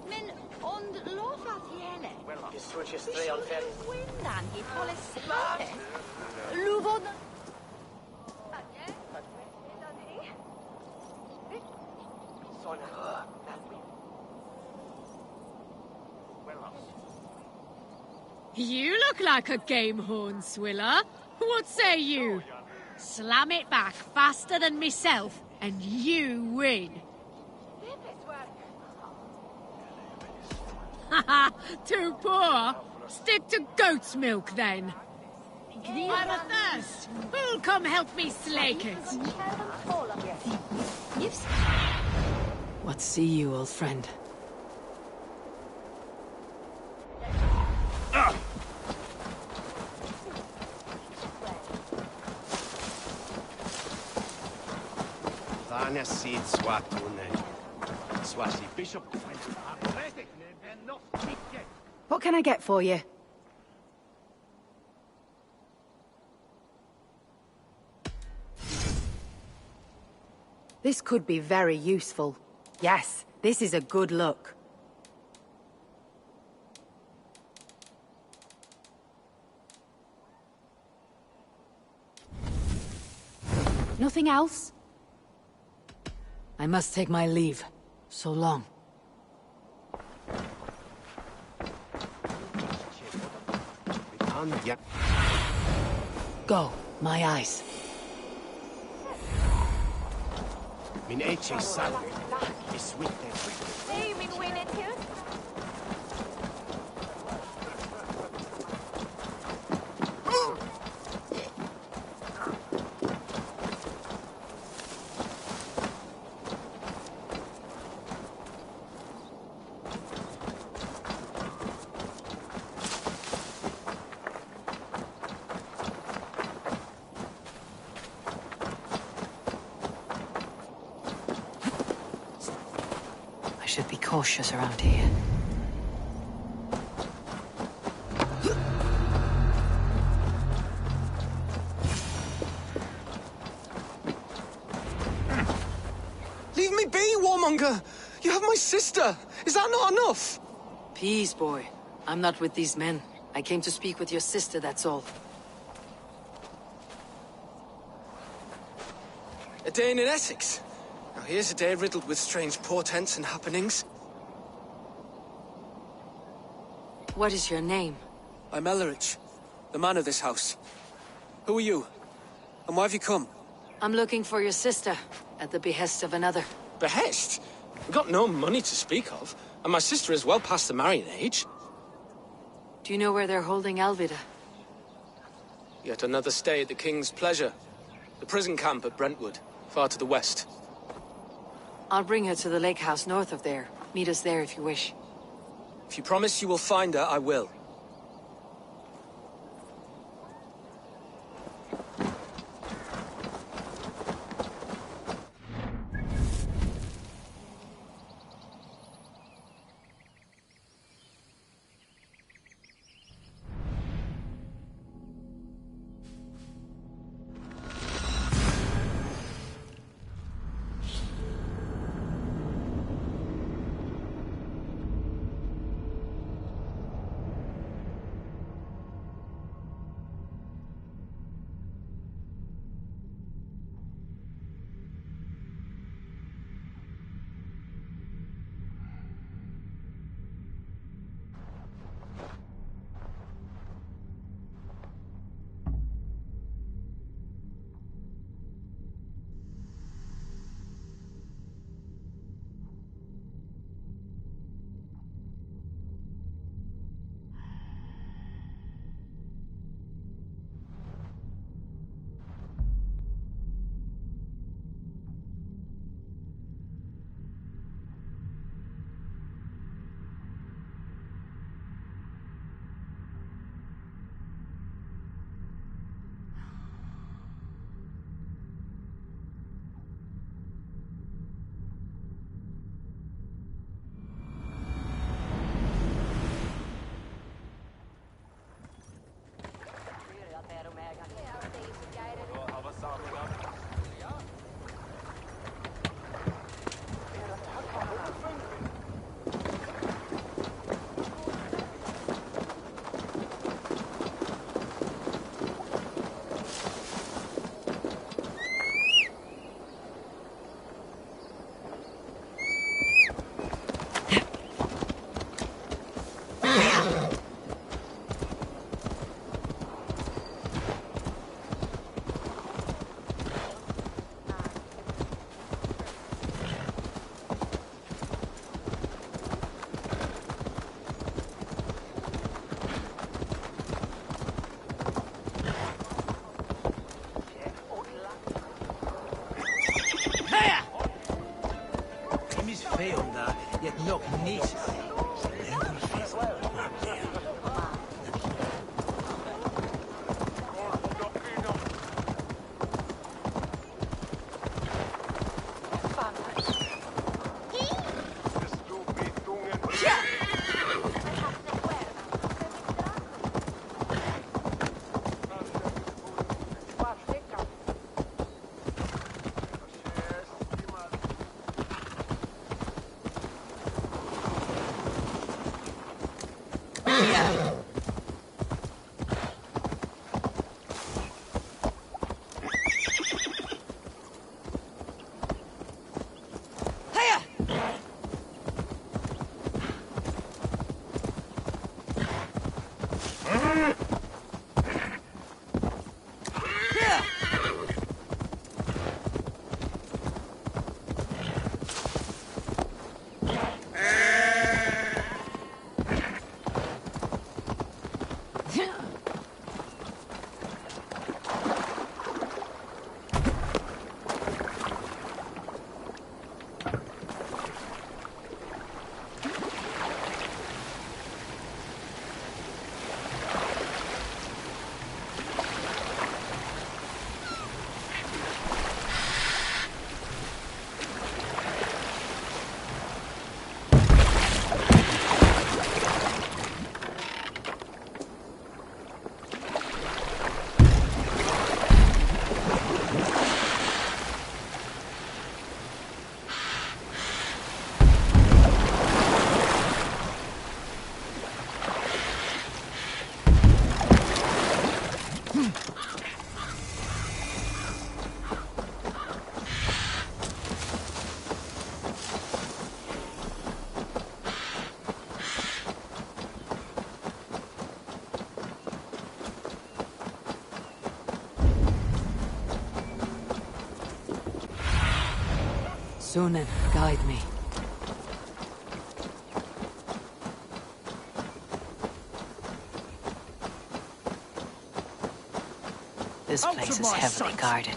Men ond lofa tiele. You switch your three on ten. Windan i pole sale. Luvod. You look like a game hornswiller. What say you? Slam it back faster than myself, and you win. Haha, too poor. Stick to goat's milk, then. I'm athirst. Who'll come help me slake it? What see you, old friend? What can I get for you? This could be very useful. Yes, this is a good look. Nothing else? I must take my leave. So long. Go, my eyes. Min eche salve, is sweet Hey, min winnet here. I should be cautious around here. Leave me be, warmonger! You have my sister! Is that not enough? Peace, boy. I'm not with these men. I came to speak with your sister, that's all. A day in Essex. Now here's a day riddled with strange portents and happenings. What is your name? I'm Ellerich, the man of this house. Who are you? And why have you come? I'm looking for your sister, at the behest of another. Behest? We've got no money to speak of, and my sister is well past the marrying age. Do you know where they're holding Alvida? Yet another stay at the King's pleasure. The prison camp at Brentwood, far to the west. I'll bring her to the lake house north of there. Meet us there if you wish. If you promise you will find her, I will. yet look neat. Sunan, guide me. This place is heavily guarded.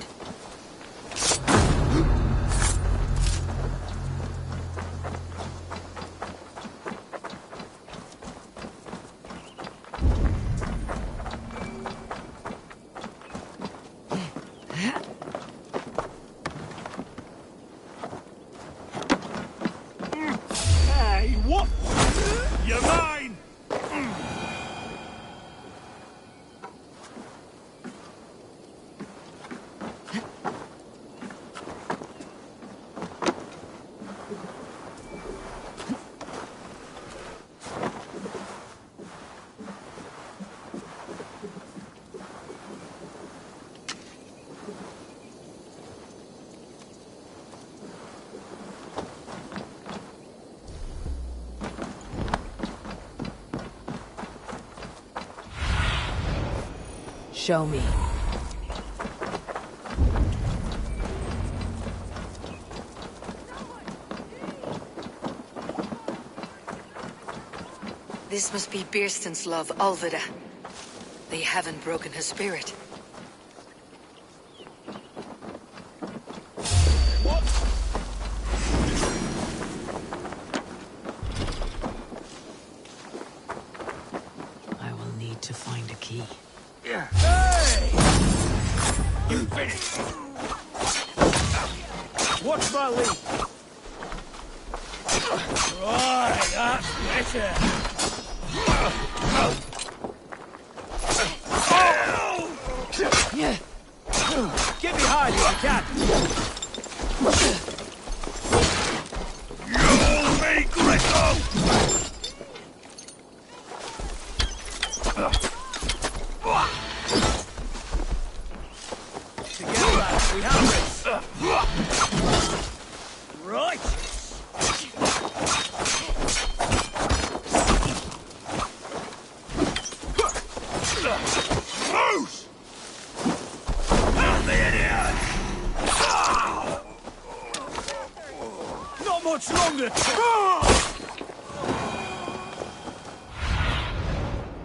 Hey, what? You're mine! Show me. This must be Birston's love, Alvida. They haven't broken her spirit. I will need to find a key. Hey! You finished! Watch my lead! Right, that's better! Get behind if you can! You'll make Greco! Together, lads, we have this! Right! Moose! Help me, idiot! Not much longer!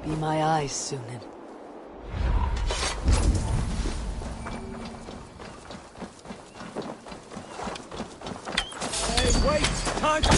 Be my eyes, Sunan. Hey, wait! Time to...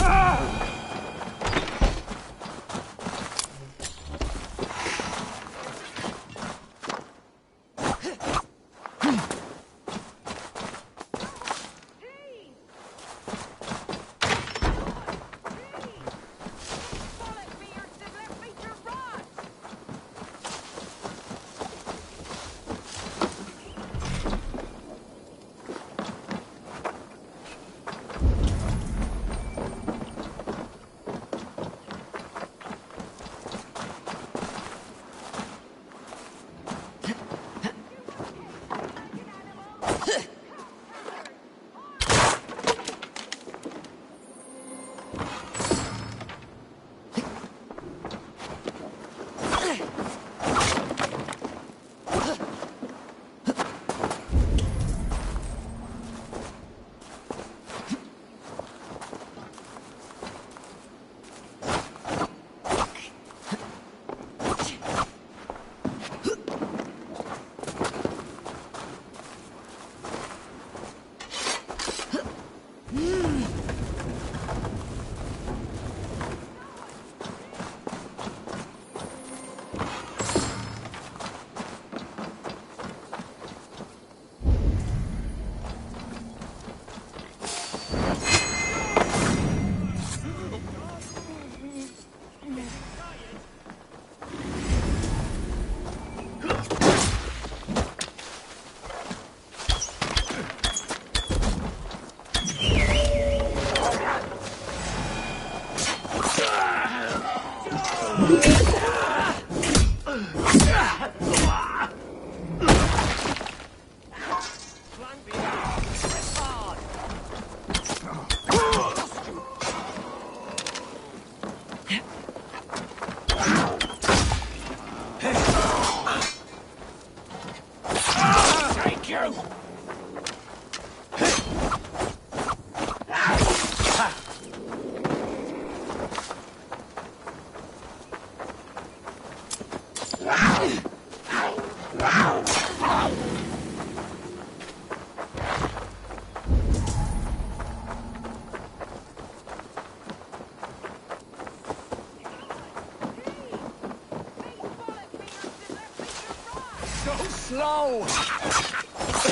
Slow!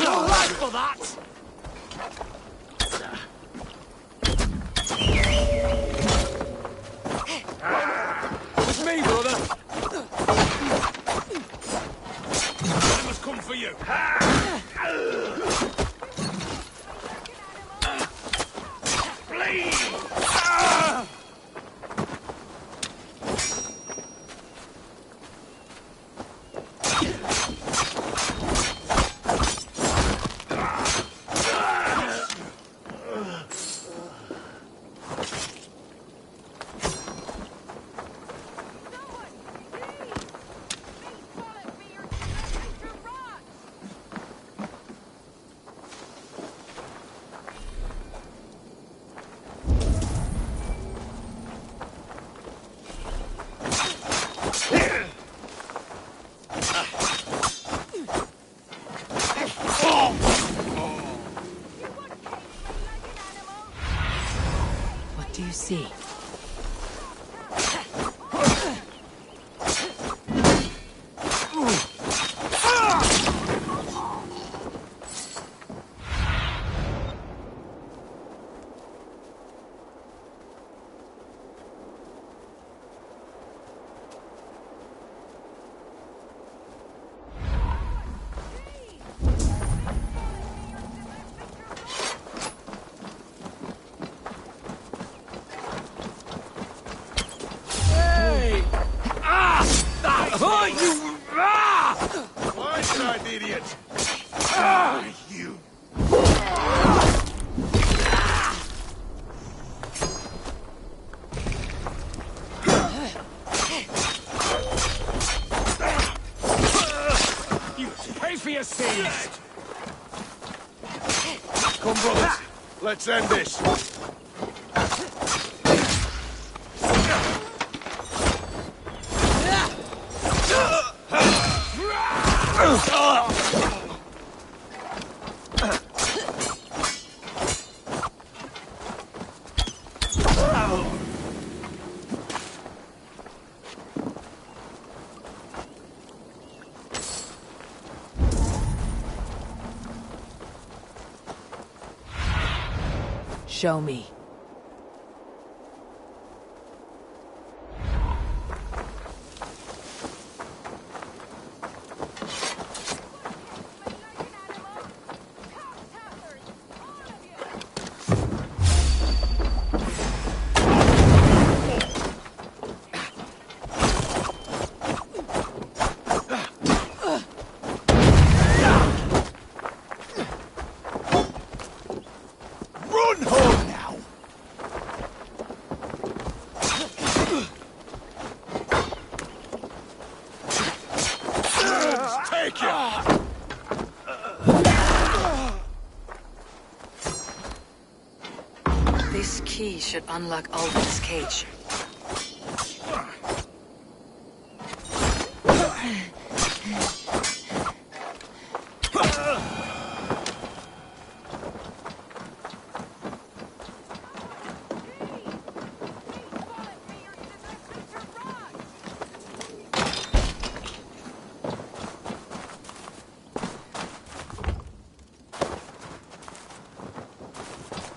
No life for that! It's me, brother! I must come for you! Bleed! What do you see? Blindside, idiot! Ah, you! You pay for your sins! Come, brothers. Let's end this. Show me. This key should unlock Alvin's cage.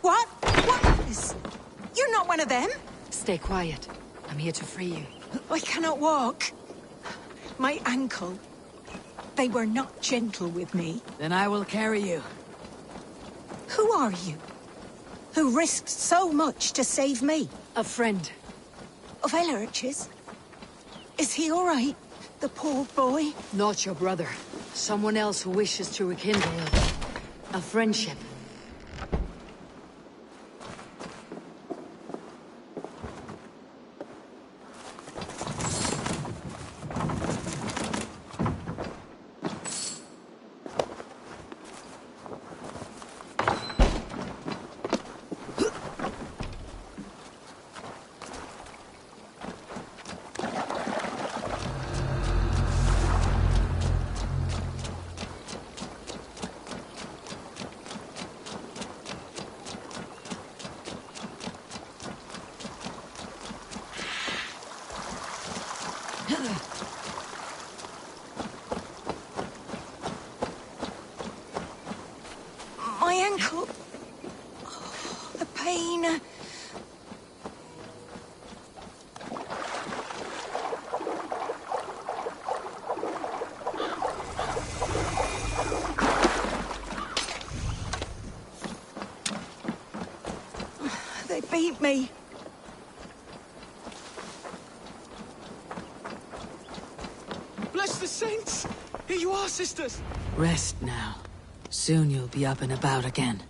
What? What is... You're not one of them? Stay quiet. I'm here to free you. I cannot walk. My ankle. They were not gentle with me. Then I will carry you. Who are you? Who risked so much to save me? A friend. Of Elrich's? Is he all right? The poor boy? Not your brother. Someone else who wishes to rekindle a friendship. My ankle. Oh, the pain. They beat me. Bless the saints! Here you are, sisters! Rest now. Soon you'll be up and about again.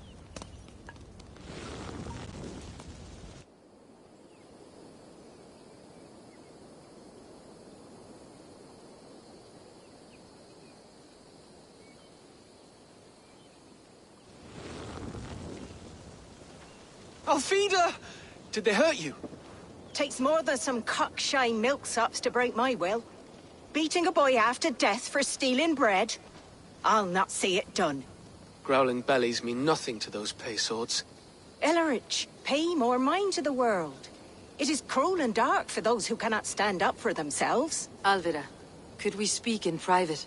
Alfida! Did they hurt you? Takes more than some cockshy milksops to break my will. Beating a boy half to death for stealing bread? I'll not see it done. Growling bellies mean nothing to those pay swords. Ellerich, pay more mind to the world. It is cruel and dark for those who cannot stand up for themselves. Alvida, could we speak in private?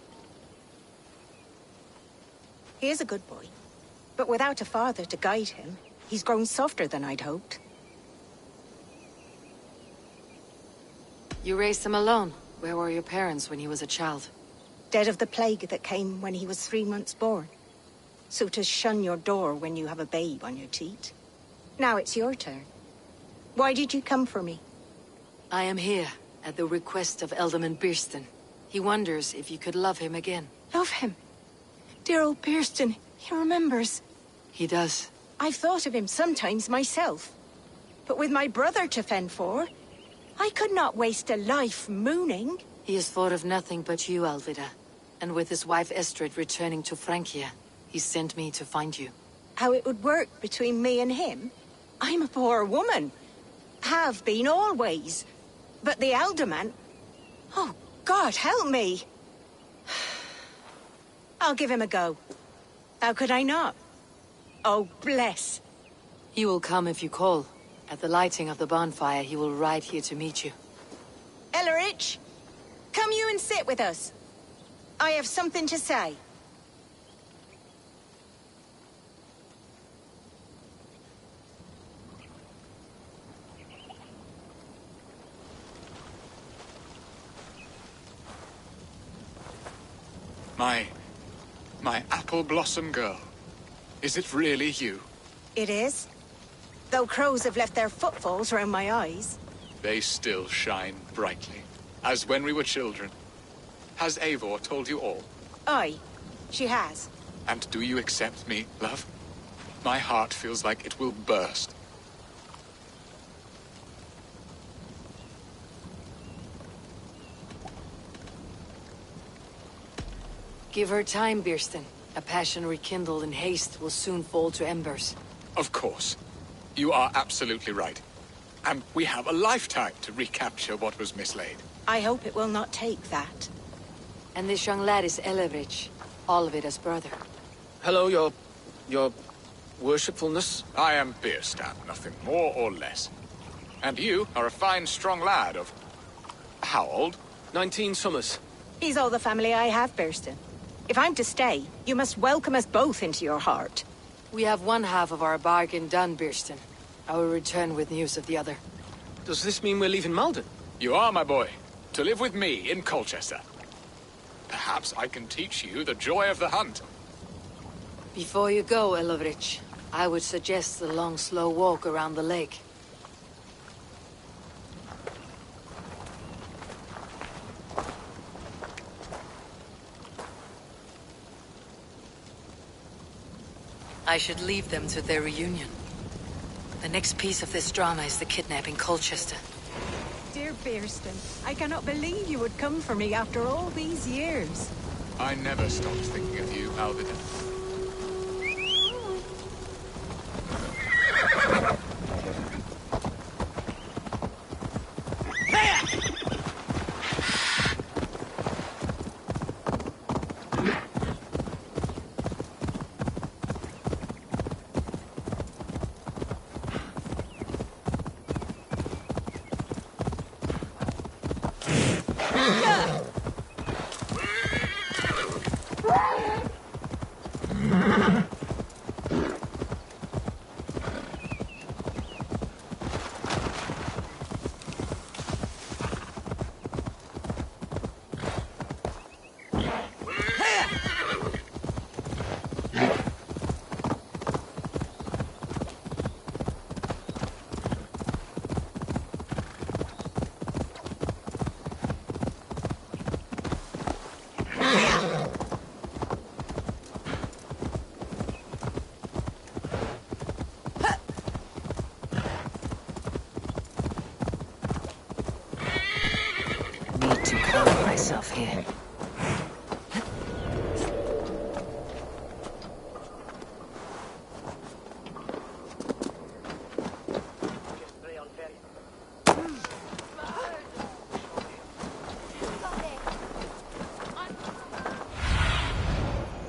He is a good boy, but without a father to guide him, he's grown softer than I'd hoped. You raised him alone. Where were your parents when he was a child? Dead of the plague that came when he was 3 months born. So to shun your door when you have a babe on your teat. Now it's your turn. Why did you come for me? I am here, at the request of Alderman Birston. He wonders if you could love him again. Love him? Dear old Birston, he remembers. He does. I've thought of him sometimes myself. But with my brother to fend for, I could not waste a life mooning. He has thought of nothing but you, Alvida. And with his wife Estrid returning to Francia, he sent me to find you. How it would work between me and him? I'm a poor woman. Have been always. But the alderman... Oh, God, help me. I'll give him a go. How could I not? Oh, bless. He will come if you call. At the lighting of the bonfire, he will ride here to meet you. Ellerich, come you and sit with us. I have something to say. My apple blossom girl. Is it really you? It is. Though crows have left their footfalls round my eyes. They still shine brightly, as when we were children. Has Eivor told you all? Aye, she has. And do you accept me, love? My heart feels like it will burst. Give her time, Birsten. A passion rekindled in haste will soon fall to embers. Of course. You are absolutely right. And we have a lifetime to recapture what was mislaid. I hope it will not take that. And this young lad is Elevrich, Olvida's brother. Hello, your worshipfulness? I am Birsten, nothing more or less. And you are a fine, strong lad of... how old? 19 summers. He's all the family I have, Birsten. If I'm to stay, you must welcome us both into your heart. We have one half of our bargain done, Birsten. I will return with news of the other. Does this mean we're leaving Malden? You are, my boy. To live with me in Colchester. Perhaps I can teach you the joy of the hunt. Before you go, Elevrich, I would suggest a long, slow walk around the lake. I should leave them to their reunion. The next piece of this drama is the kidnap in Colchester. Dear Birsten, I cannot believe you would come for me after all these years. I never stopped thinking of you, Alvida. Need to calm myself here.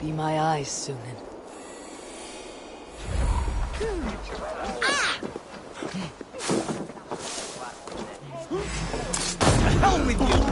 Be my eyes, Sunan. Hell with you!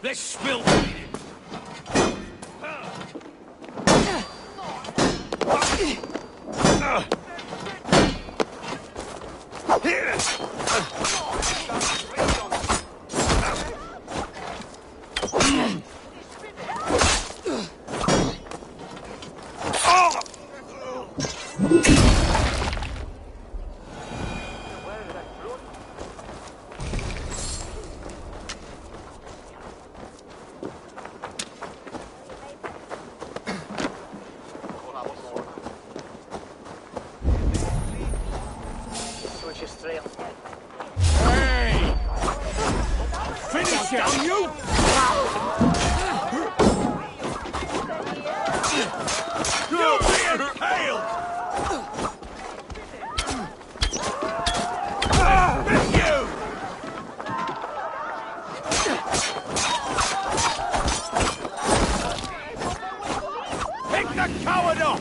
Let's spill. Hey! Finish it, you! You're being impaled! You! Pick the coward up!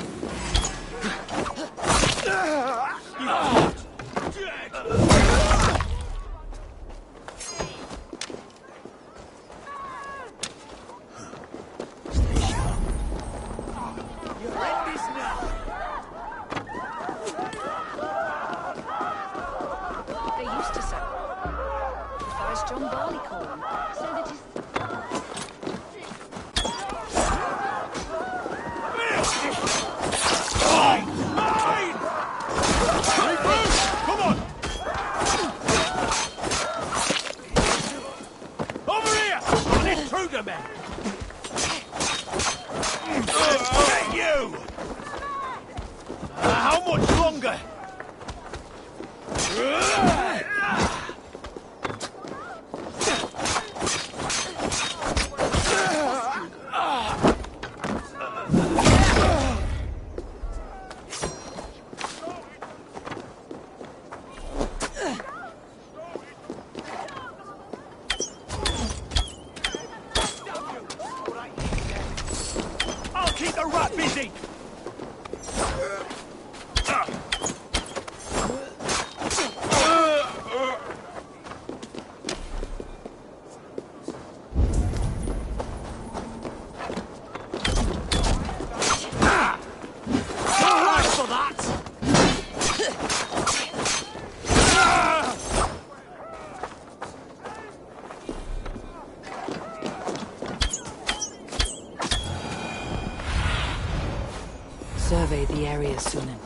Get you! How much longer? I'll keep the rat busy! Survey the area, Sunan.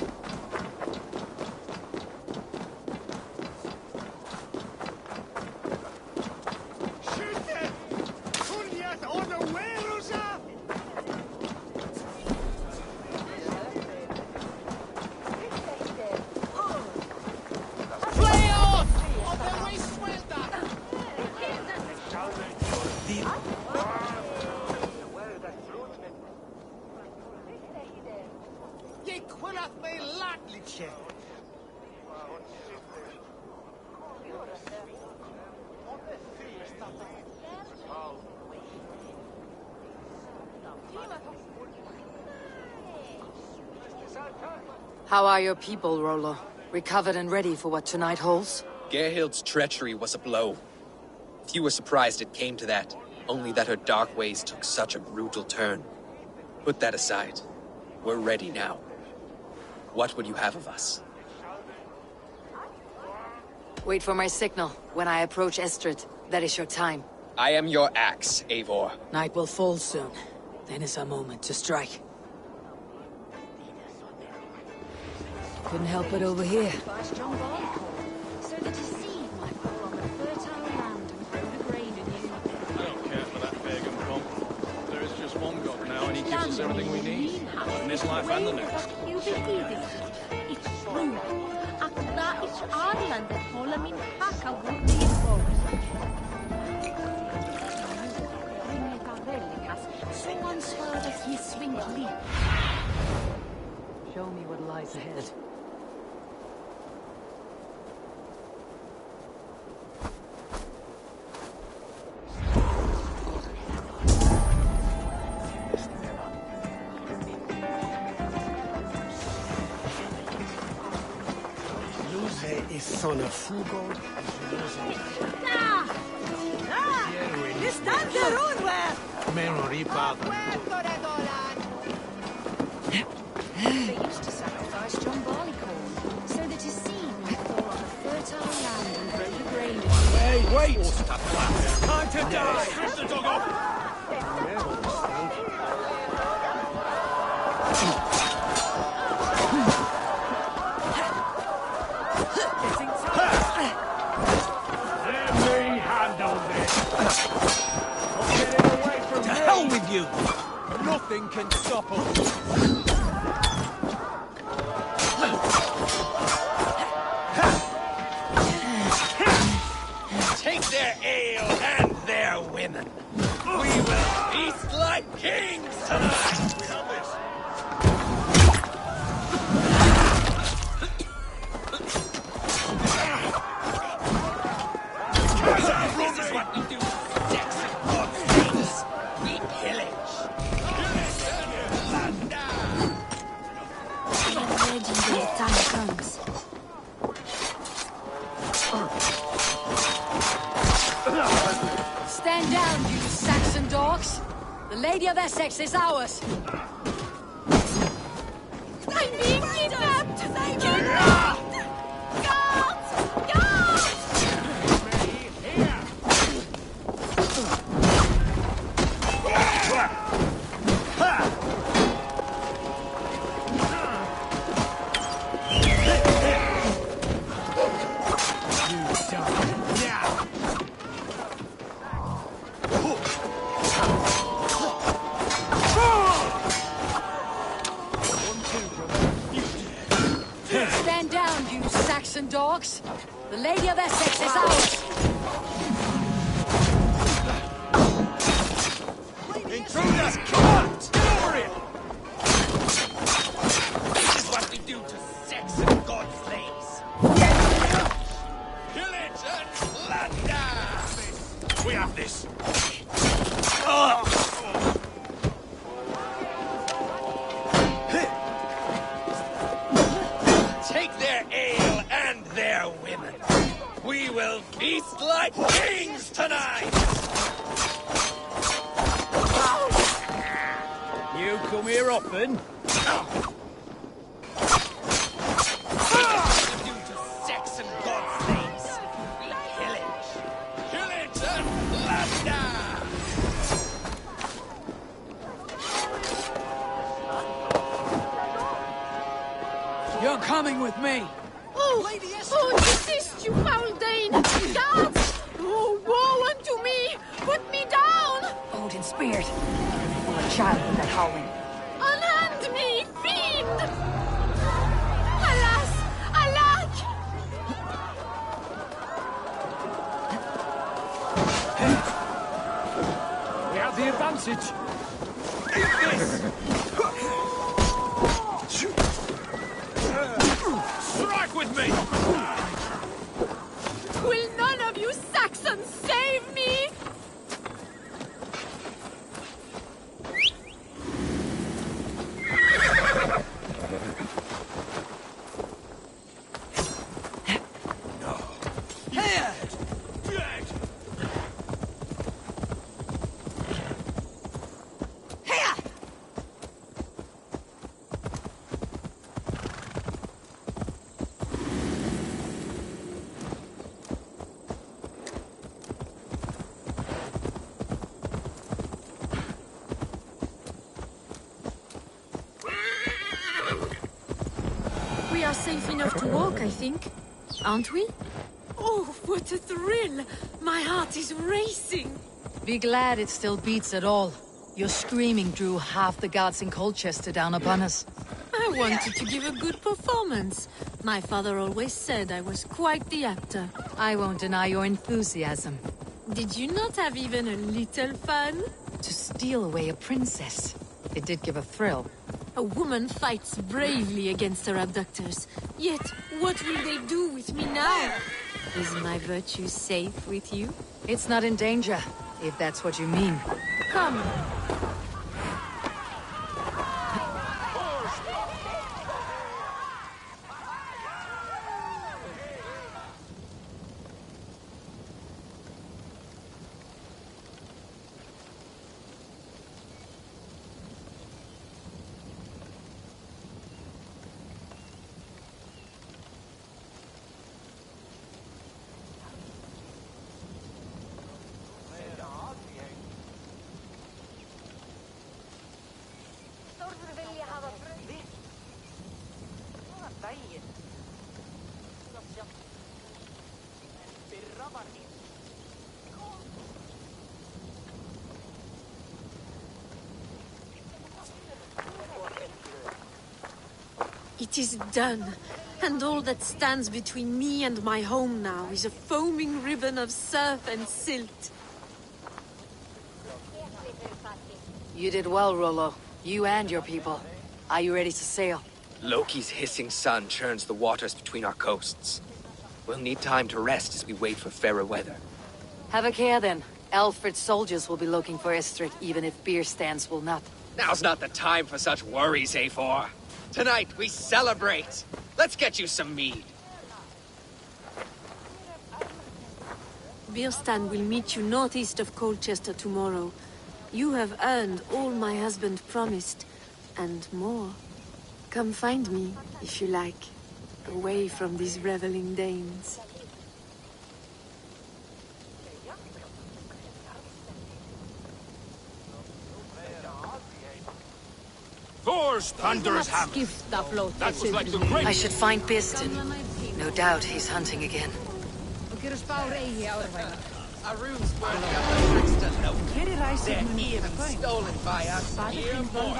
How are your people, Rollo? Recovered and ready for what tonight holds? Gerhild's treachery was a blow. Few were surprised it came to that, only that her dark ways took such a brutal turn. Put that aside. We're ready now. What would you have of us? Wait for my signal. When I approach Estrid, that is your time. I am your axe, Eivor. Night will fall soon. Then is our moment to strike. Couldn't help it over here. So that his seed might fall on the fertile land and grow the grain anew. I don't care for that pagan pump. There is just one god now, and he gives us everything we need. In this life and the next. You believe it? It's true. Akda is Ireland that Holamin Haka would be involved. Someone swore that he swing leap. Show me what lies ahead. Is son of Fugo. They used to sacrifice John Barleycorn, so that his seed might fall on the fertile Get our land and grow the grain. Wait! Time to die! Strip the dog off! Let me handle this! Not getting away from To me! hell with you! Nothing can stop us! Take their ale and their women. We will feast like kings tonight. We have this. This is what we do. Sex and God's things. We pillage. Get ready when the time comes. Stand down, you Saxon dogs! The Lady of Essex is ours! I'm being kidnapped! Kidnapped! Guards! Guards! Stand down, you Saxon dogs! The Lady of Essex is ours! Intruders, come on! Get over here! This is what we do to sex and God's slaves. Pillage and plunder! We have this. Take their ale and their women. We will feast like kings tonight! You come here often? We do to sex and God's slaves. We pillage. Pillage and plunder! You're coming with me! Oh, desist, you foul Dane! Guards! Oh, woe unto me! Put me down! Odin speared. For a child with that howling. Unhand me, fiend! Alas! Alack! We have the advantage. Eat this! Strike with me! Will none of you Saxons save me? We are safe enough to walk, I think. Aren't we? Oh, what a thrill! My heart is racing! Be glad it still beats at all. Your screaming drew half the guards in Colchester down upon us. I wanted to give a good performance. My father always said I was quite the actor. I won't deny your enthusiasm. Did you not have even a little fun? To steal away a princess. It did give a thrill. A woman fights bravely against her abductors. Yet, what will they do with me now? Is my virtue safe with you? It's not in danger, if that's what you mean. Come. It is done. And all that stands between me and my home now is a foaming ribbon of surf and silt. You did well, Rollo. You and your people. Are you ready to sail? Loki's hissing sun churns the waters between our coasts. We'll need time to rest as we wait for fairer weather. Have a care then. Alfred's soldiers will be looking for Estrid, even if beer stands will not. Now's not the time for such worries, A4. Tonight, we celebrate. Let's get you some mead. Birstan will meet you northeast of Colchester tomorrow. You have earned all my husband promised, and more. Come find me, if you like, away from these reveling Danes. Thor's thunderous hammer. That was like the great... I should find Birstan. No doubt he's hunting again. Arun's word about the Brixton. No. They're even stolen by us. Here more.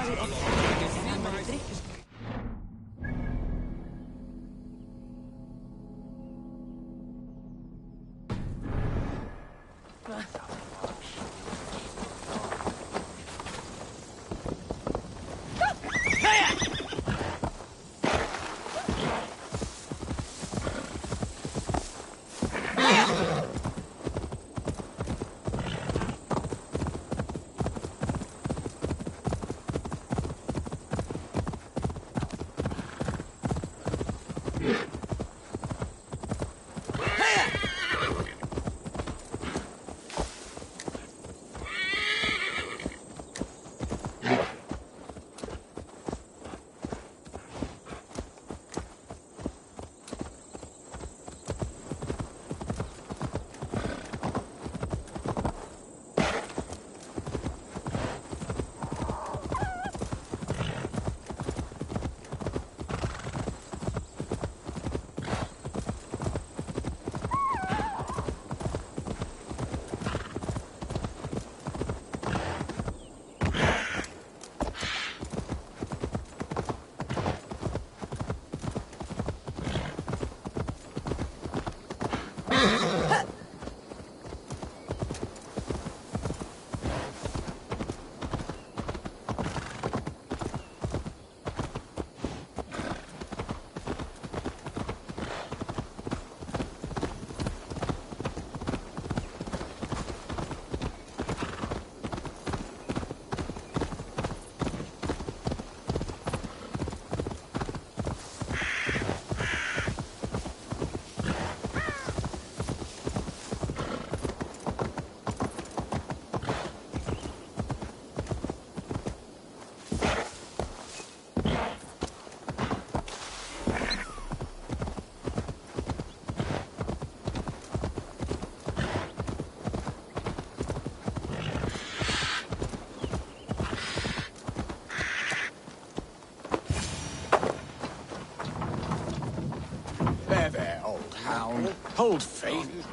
Hold faith.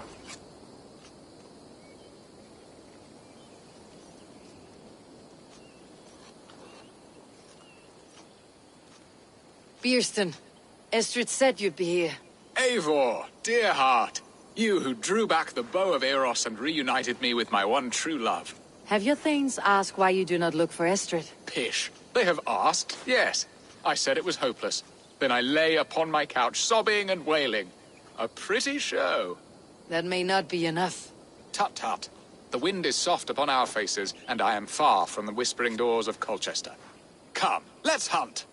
Birstan, Estrid said you'd be here. Eivor, dear heart. You who drew back the bow of Eros and reunited me with my one true love. Have your thanes asked why you do not look for Estrid? Pish. They have asked, yes. I said it was hopeless. Then I lay upon my couch, sobbing and wailing. A pretty show. That may not be enough. Tut tut. The wind is soft upon our faces, and I am far from the whispering doors of Colchester. Come, let's hunt.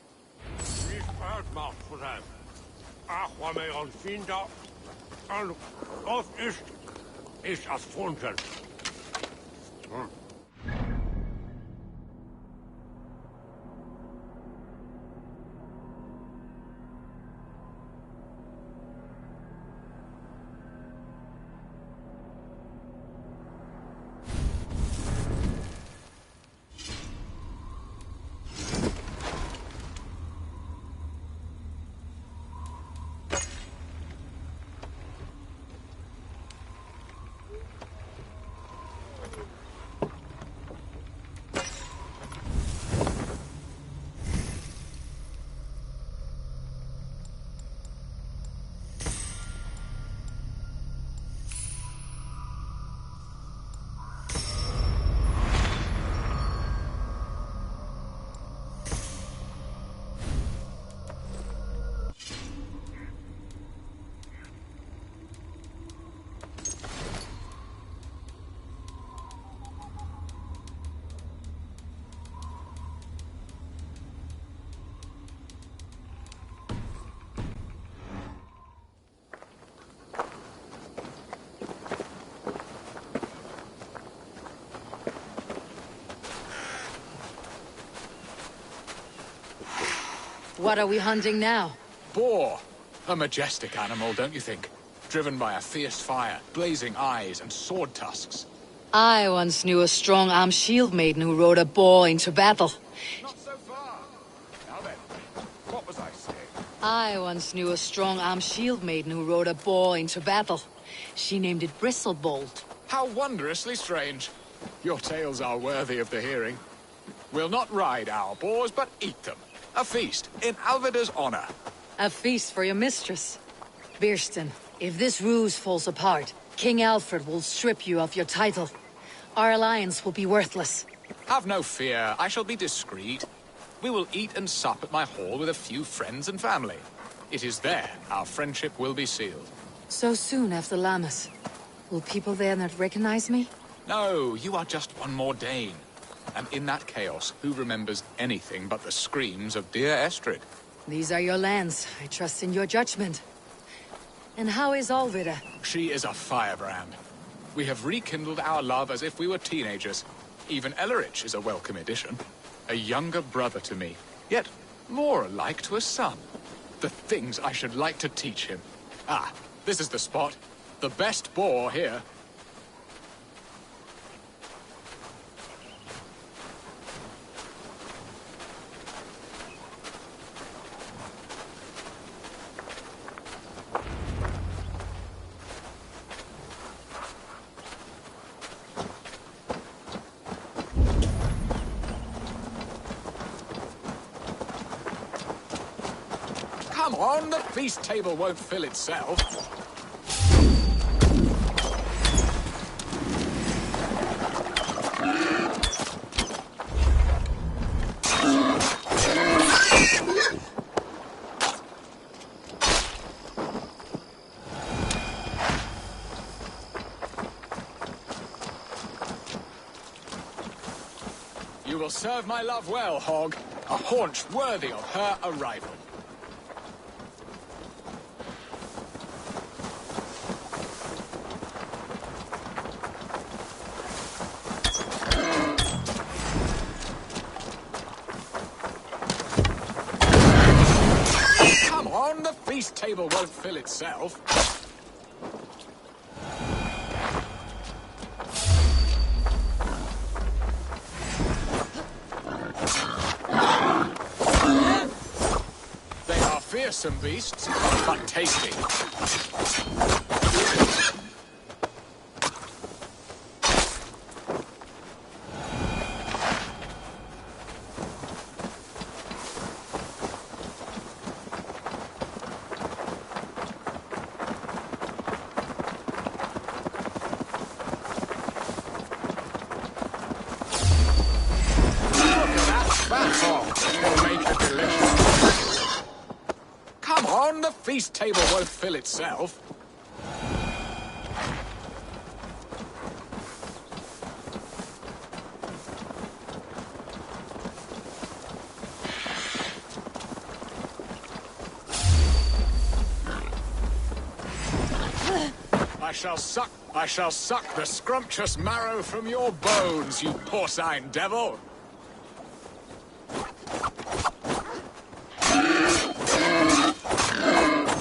What are we hunting now? Boar. A majestic animal, don't you think? Driven by a fierce fire, blazing eyes, and sword tusks. I once knew a strong-armed shield maiden who rode a boar into battle. Not so far. Now then, what was I saying? I once knew a strong-armed shield maiden who rode a boar into battle. She named it Bristlebolt. How wondrously strange. Your tales are worthy of the hearing. We'll not ride our boars, but eat them. A feast, in Alvida's honor. A feast for your mistress. Birston, if this ruse falls apart, King Alfred will strip you of your title. Our alliance will be worthless. Have no fear, I shall be discreet. We will eat and sup at my hall with a few friends and family. It is there our friendship will be sealed. So soon after Lammas. Will people there not recognize me? No, you are just one more Dane. And in that chaos, who remembers anything but the screams of dear Estrid? These are your lands. I trust in your judgment. And how is Alvida? She is a firebrand. We have rekindled our love as if we were teenagers. Even Ellerich is a welcome addition. A younger brother to me, yet more alike to a son. The things I should like to teach him. Ah, this is the spot. The best boar here. Come on, the feast table won't fill itself. You will serve my love well, Hog. A haunch worthy of her arrival. Come on, the feast table won't fill itself. Fearsome beasts, but tasty. Look at that fat hog. It'll make it delicious. Come on, the feast table won't fill itself. I shall suck the scrumptious marrow from your bones, you porcine devil.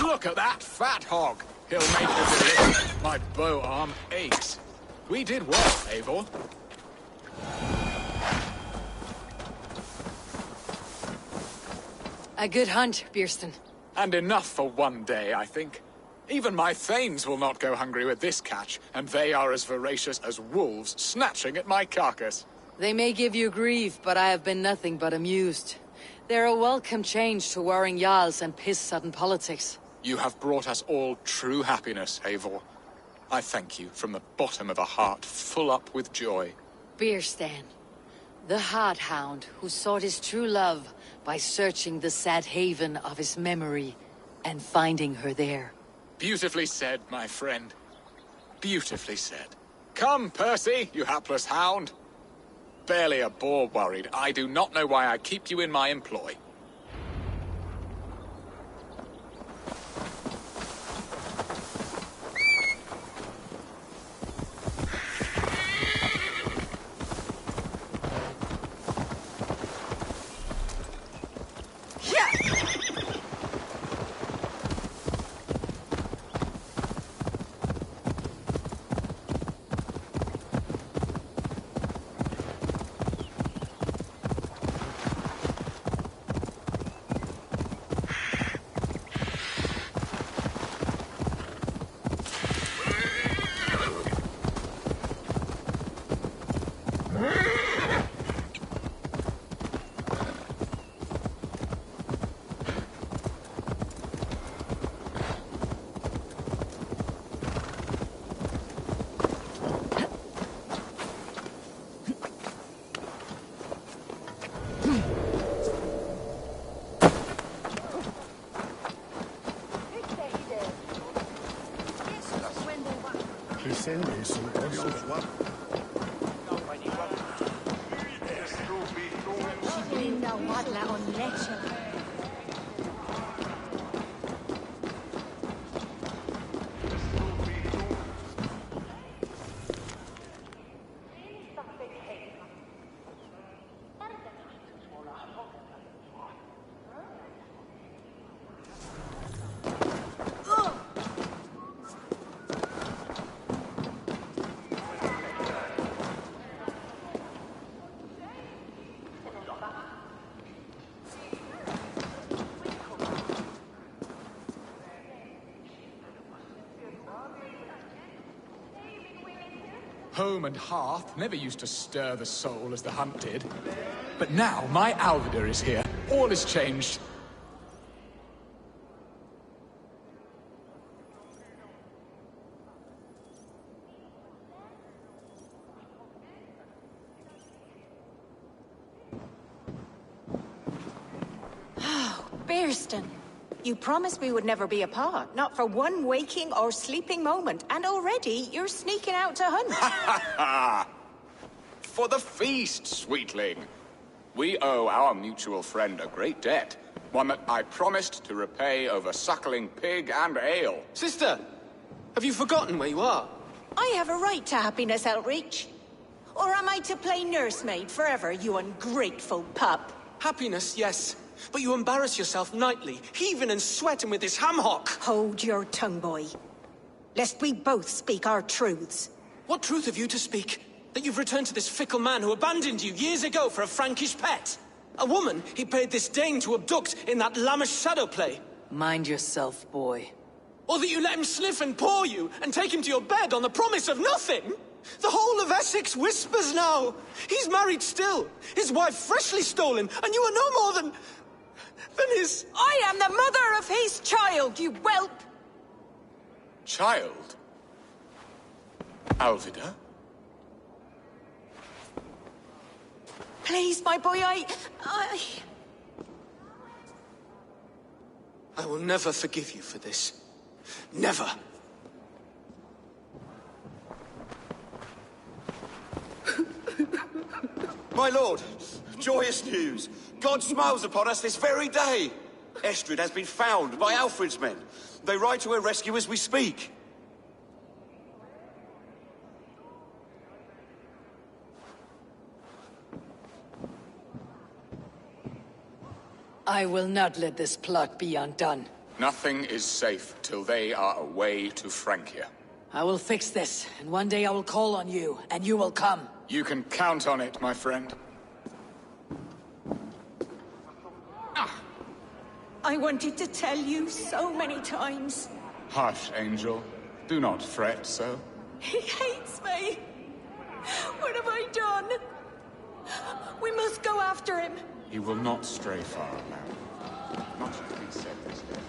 Look at that fat hog. He'll make it delicious. My bow arm aches. We did well, Eivor. A good hunt, Birston. And enough for one day, I think. Even my thanes will not go hungry with this catch, and they are as voracious as wolves snatching at my carcass. They may give you grief, but I have been nothing but amused. They're a welcome change to warring jarls and piss-sudden politics. You have brought us all true happiness, Eivor. I thank you from the bottom of a heart full up with joy. Birstan, the Heart Hound who sought his true love by searching the sad haven of his memory and finding her there. Beautifully said, my friend. Beautifully said. Come, Percy, you hapless hound. Barely a boar worried. I do not know why I keep you in my employ. Yeah! Brinda wadla on leche. Home and hearth never used to stir the soul as the hunt did. But now my Alvida is here. All is changed. Bearston, you promised we would never be apart, not for one waking or sleeping moment, and already you're sneaking out to hunt. For the feast, sweetling. We owe our mutual friend a great debt. One that I promised to repay over suckling pig and ale. Sister, have you forgotten where you are? I have a right to happiness, Outreach. Or am I to play nursemaid forever, you ungrateful pup? Happiness, yes. But you embarrass yourself nightly, heaving and sweating with this ham hock. Hold your tongue, boy. Lest we both speak our truths. What truth have you to speak? That you've returned to this fickle man who abandoned you years ago for a Frankish pet? A woman he paid this Dane to abduct in that lammish shadow play? Mind yourself, boy. Or that you let him sniff and paw you, and take him to your bed on the promise of nothing? The whole of Essex whispers now. He's married still, his wife freshly stolen, and you are no more than his... I am the mother of his child, you whelp! Child? Alvida? Please, my boy, I will never forgive you for this. Never. My lord, joyous news. God smiles upon us this very day. Estrid has been found by Alfred's men. They ride to her rescue as we speak. I will not let this plot be undone. Nothing is safe till they are away to Francia. I will fix this, and one day I will call on you, and you will come. You can count on it, my friend. I wanted to tell you so many times. Hush, Angel. Do not fret so. He hates me. What have I done? We must go after him. He will not stray far, lad. Much has been said this day.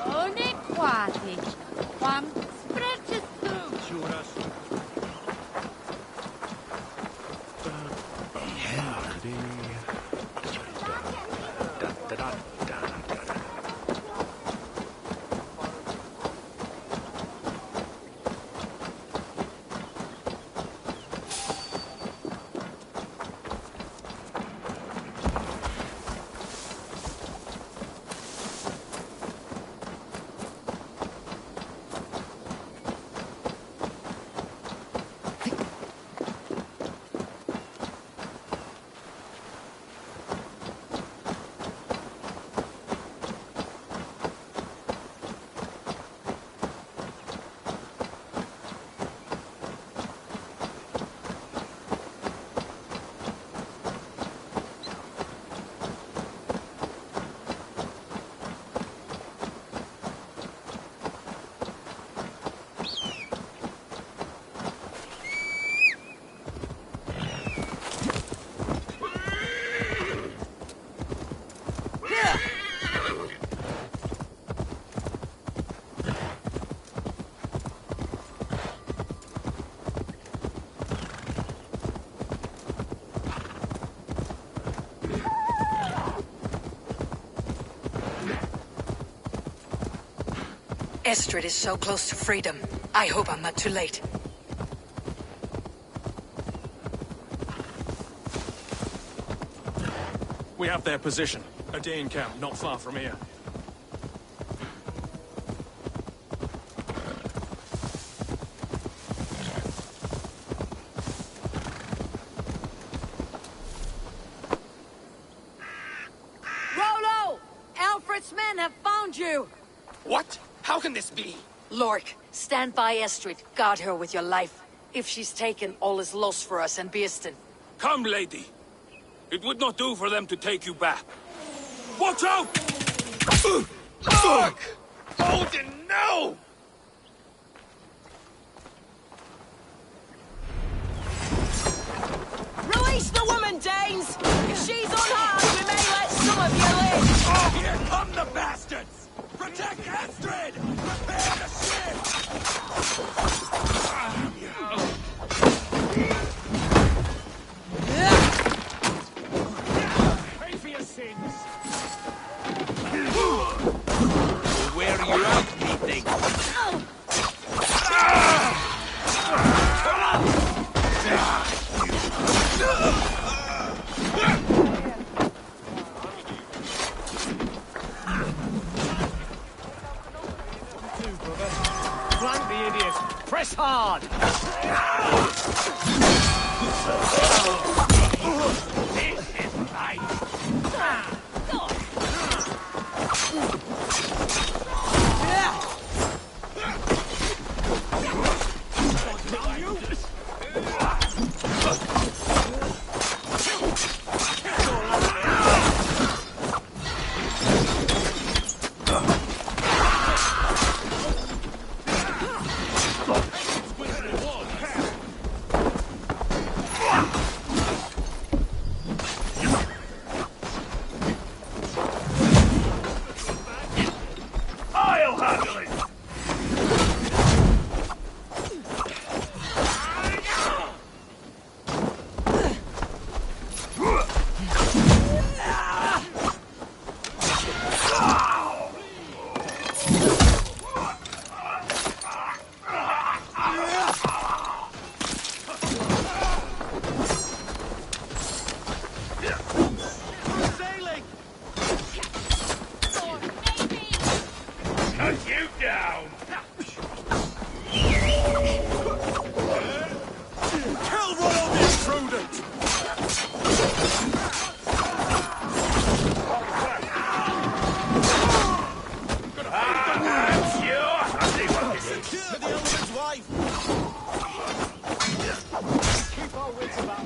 Unequatic. Quam stretches through. Estrid is so close to freedom. I hope I'm not too late. We have their position. A Dane camp not far from here. Rollo! Alfred's men have found you! What? How can this be? Lork, stand by Estrid. Guard her with your life. If she's taken, all is lost for us and Beeston. Come, lady. It would not do for them to take you back. Watch out! Fuck! Odin, no! Release the woman, Danes! If she's unharmed, we may let some of you live! Oh, here come the bastards! Protect Astrid! Prepare the ship! Pay for your sins! Where are you out, methinks? Flank the idiots! Press hard! This is right! I'll handle it! Sailing! Cut you down! Kill Rollo the Imprudent! Secure the element's wife! Keep our wits about.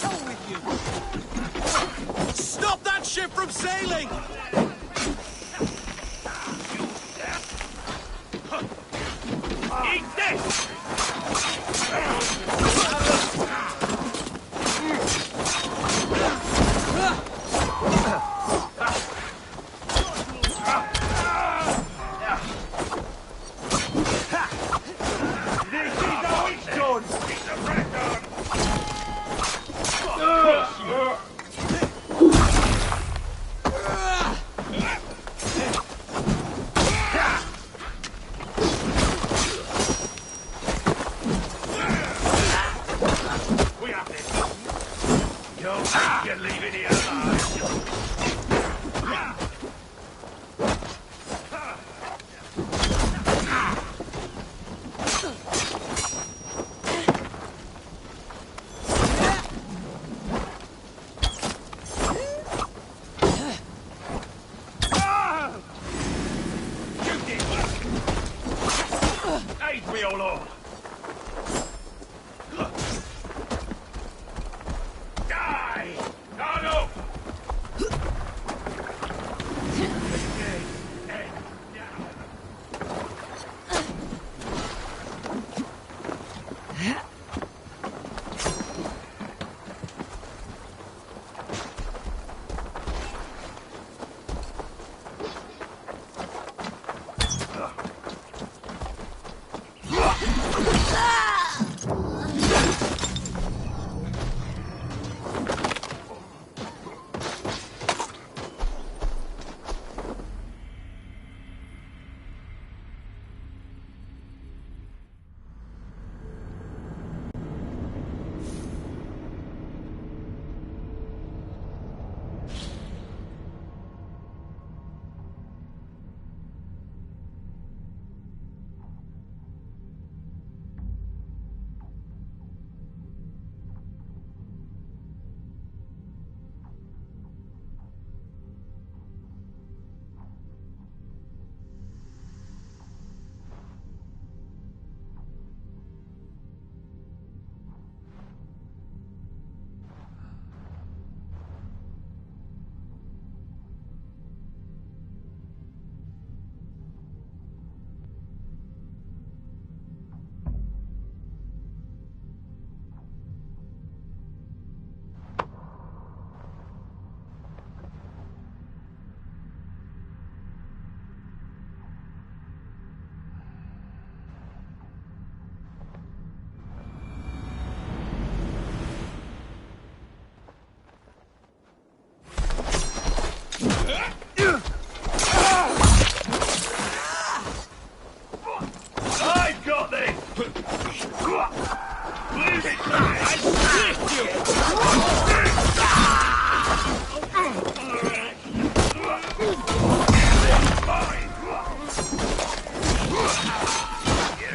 Hell with you! Stop that ship from sailing! Eat this! This is how it's done! It's a record! We have this. Don't think you're leaving here alive. Aid me, O Lord! Die! Carlo!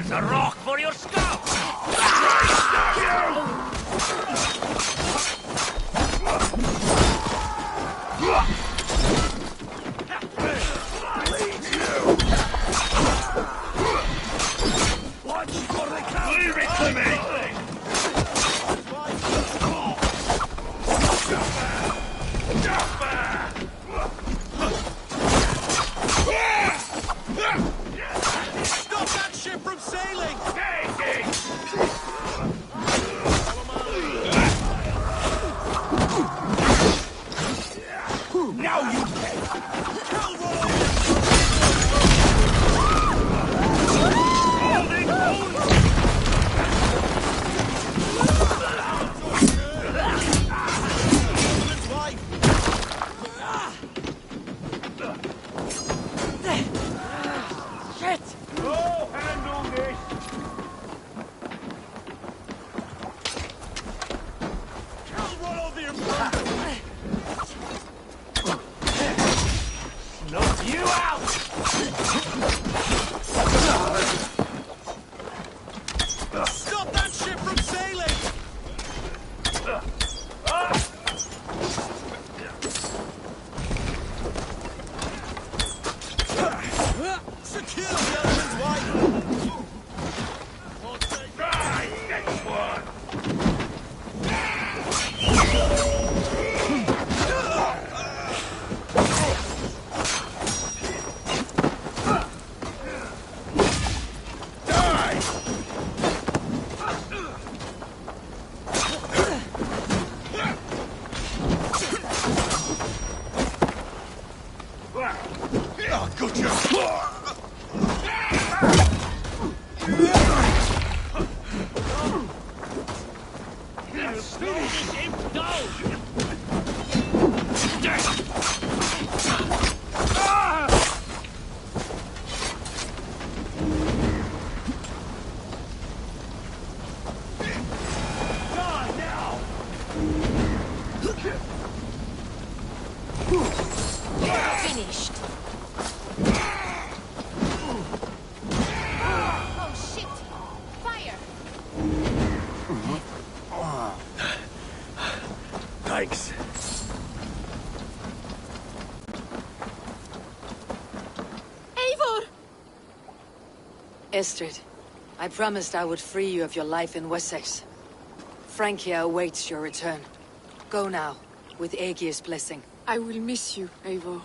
Here's a rock for your skull! Watch for the counter! Leave it to me! Stop that ship from sailing! Now you pay! Holding Shit! Go handle this! Knock you out! Stop that ship from sailing! Secure the elephant's wife! Right, next one! Oh, good job! Finished. Oh shit! Fire! Thanks. Eivor! Estrid, I promised I would free you of your life in Wessex. Francia awaits your return. Go now, with Aegir's blessing. I will miss you, Eivor.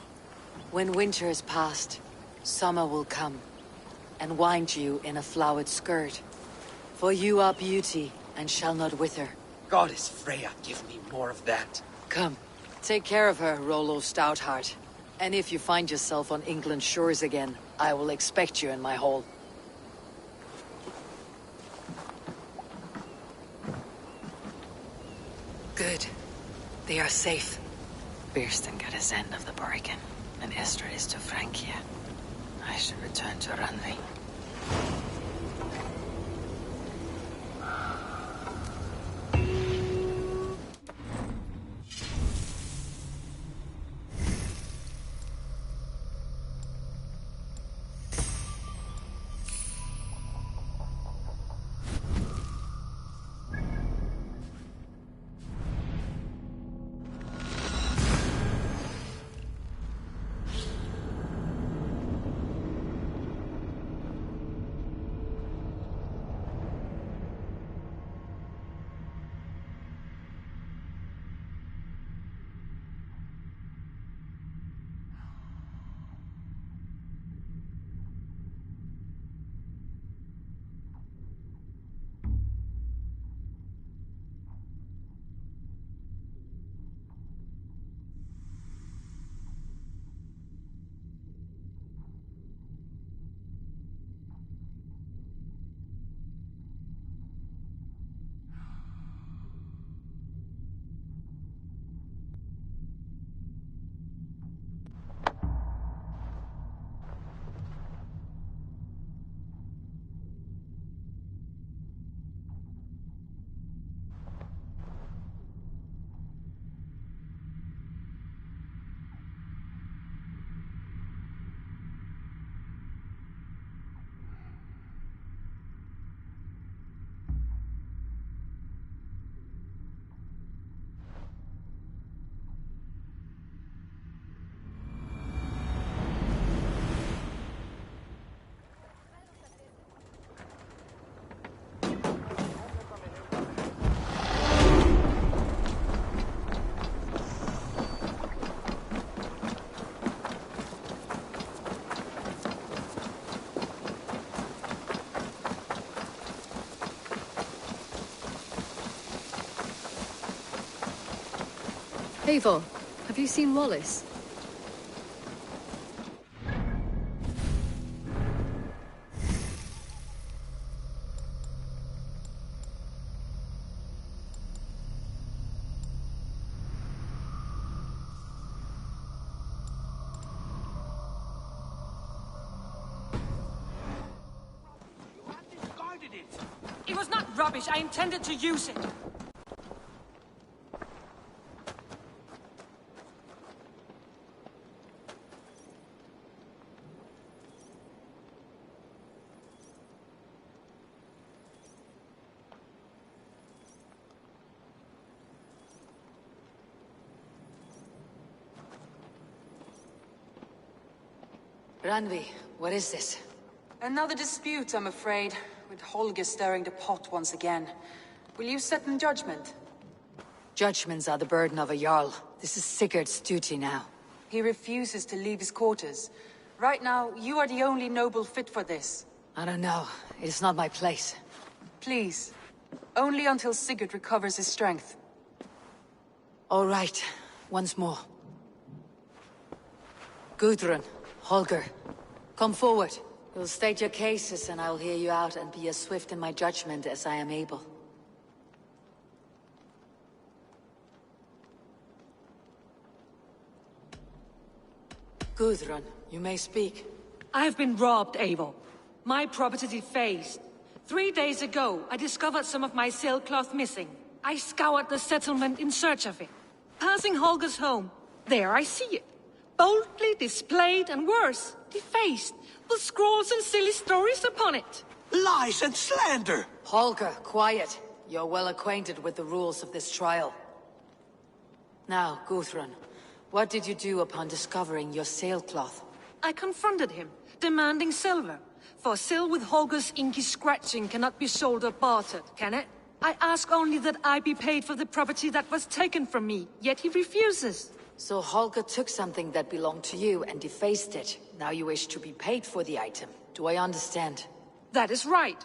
When winter is past, summer will come, and wind you in a flowered skirt. For you are beauty, and shall not wither. Goddess Freya, give me more of that. Come, take care of her, Rollo Stoutheart. And if you find yourself on England's shores again, I will expect you in my hall. Good. They are safe. Birsten got his end of the bargain, and Estrid is to Francia. I should return to Randvi. Eivor, have you seen Wallace? It was not rubbish. I intended to use it. Randvi, what is this? Another dispute, I'm afraid, with Holger stirring the pot once again. Will you set in judgment? Judgments are the burden of a Jarl. This is Sigurd's duty now. He refuses to leave his quarters. Right now, you are the only noble fit for this. I don't know. It is not my place. Please. Only until Sigurd recovers his strength. All right. Once more. Gudrun, Holger, come forward. You'll state your cases and I'll hear you out and be as swift in my judgment as I am able. Gudrun, you may speak. I have been robbed, Eivor. My property defaced. 3 days ago, I discovered some of my sailcloth missing. I scoured the settlement in search of it. Passing Holger's home, there I see it. Boldly displayed and worse, defaced, with scrawls and silly stories upon it. Lies and slander! Holger, quiet. You're well acquainted with the rules of this trial. Now, Gudrun, what did you do upon discovering your sailcloth? I confronted him, demanding silver. For sil with Holger's inky scratching cannot be sold or bartered, can it? I ask only that I be paid for the property that was taken from me, yet he refuses. So Holger took something that belonged to you and defaced it. Now you wish to be paid for the item. Do I understand? That is right.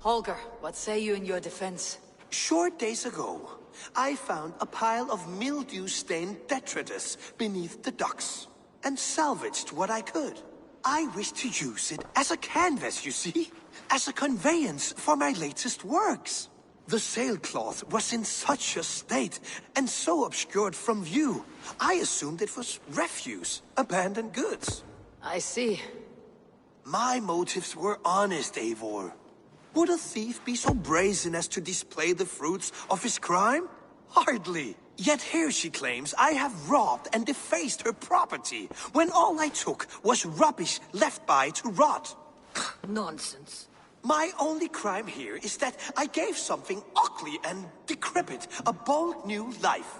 Holger, what say you in your defense? Short days ago, I found a pile of mildew-stained detritus beneath the docks, and salvaged what I could. I wish to use it as a canvas, you see? As a conveyance for my latest works. The sailcloth was in such a state, and so obscured from view, I assumed it was refuse, abandoned goods. I see. My motives were honest, Eivor. Would a thief be so brazen as to display the fruits of his crime? Hardly. Yet here she claims I have robbed and defaced her property, when all I took was rubbish left by to rot. Nonsense. My only crime here is that I gave something ugly and decrepit a bold new life.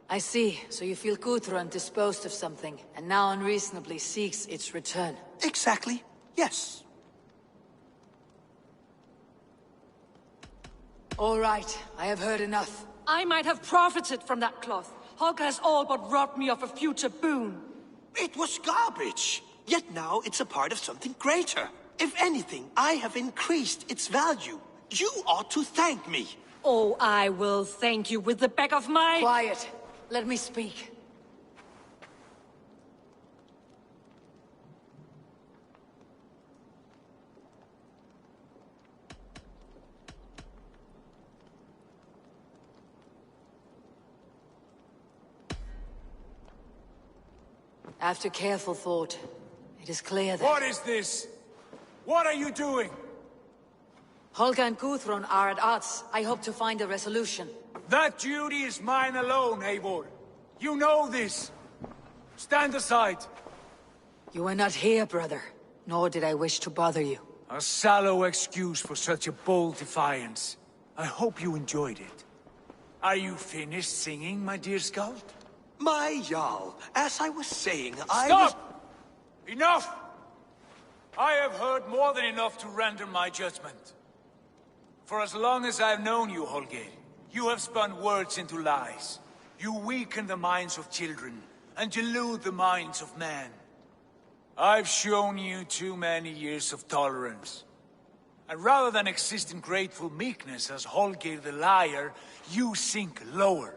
I see. So you feel Gudrun disposed of something, and now unreasonably seeks its return. Exactly. Yes. All right. I have heard enough. I might have profited from that cloth. Holger has all but robbed me of a future boon. It was garbage. Yet now it's a part of something greater. If anything, I have increased its value. You ought to thank me. Oh, I will thank you with the back of my... Quiet. Let me speak. After careful thought, it is clear that... What is this? What are you doing? Holger and Gudrun are at odds. I hope to find a resolution. That duty is mine alone, Eivor. You know this. Stand aside. You were not here, brother. Nor did I wish to bother you. A sallow excuse for such a bold defiance. I hope you enjoyed it. Are you finished singing, my dear Skald? My Jarl, as I was saying, Stop! Enough! I have heard more than enough to render my judgment. For as long as I've known you, Holger, you have spun words into lies. You weaken the minds of children, and delude the minds of men. I've shown you too many years of tolerance. And rather than exist in grateful meekness as Holgeir the liar, you sink lower.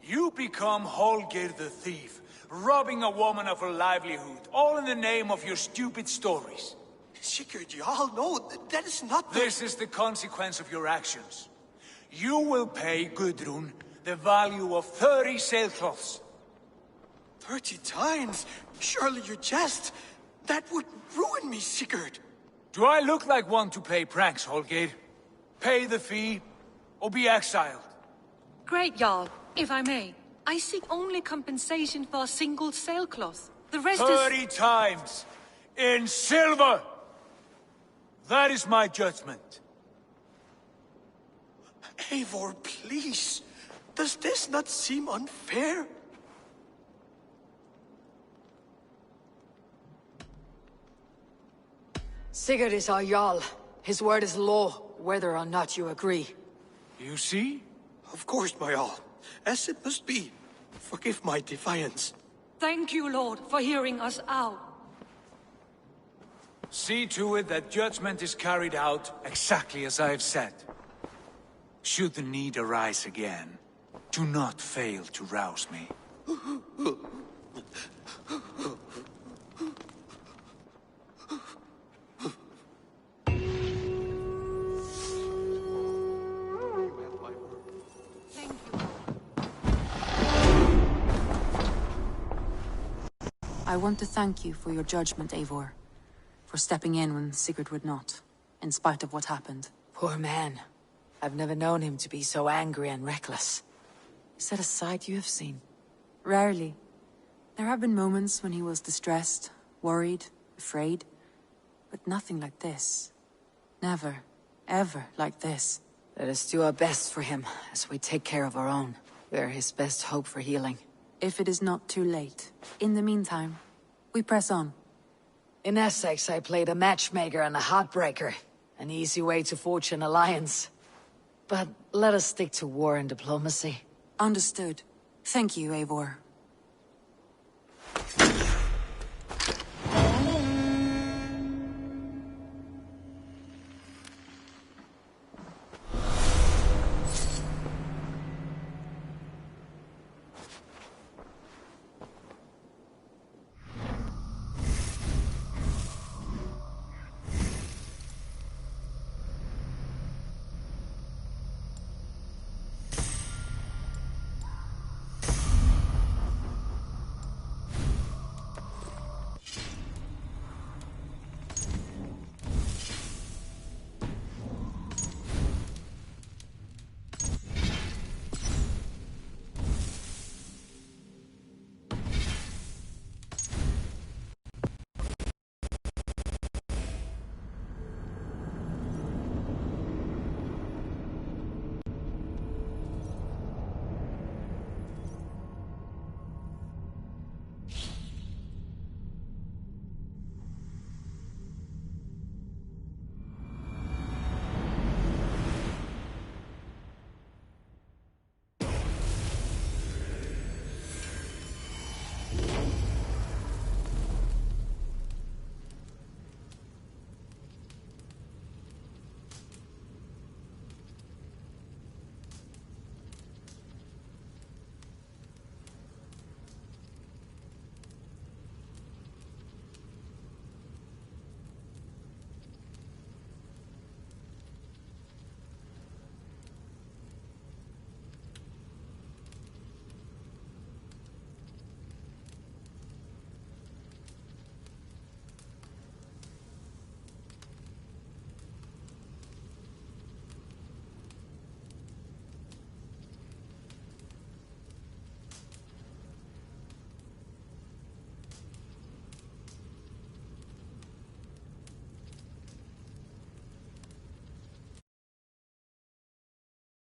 You become Holgeir the thief, robbing a woman of her livelihood, all in the name of your stupid stories. Sigurd, Jarl, no, that is not the... This is the consequence of your actions. You will pay Gudrun the value of 30 sailcloths. 30 times? Surely you jest. That would ruin me, Sigurd. Do I look like one to play pranks, Holgeir? Pay the fee, or be exiled. Great, Jarl. If I may, I seek only compensation for a single sailcloth. The rest 30 times! In silver! That is my judgment. Eivor, please. Does this not seem unfair? Sigurd is our Jarl. His word is law, whether or not you agree. You see? Of course, my Jarl. As it must be. Forgive my defiance. Thank you, Lord, for hearing us out. See to it that judgment is carried out exactly as I have said. Should the need arise again, do not fail to rouse me. I want to thank you for your judgment, Eivor. For stepping in when Sigurd would not, in spite of what happened. Poor man. I've never known him to be so angry and reckless. Is that a side you have seen? Rarely. There have been moments when he was distressed, worried, afraid. But nothing like this. Never, ever like this. Let us do our best for him, as we take care of our own. We are his best hope for healing. If it is not too late. In the meantime, we press on. In Essex, I played a matchmaker and a heartbreaker. An easy way to forge an alliance. But let us stick to war and diplomacy. Understood. Thank you, Eivor.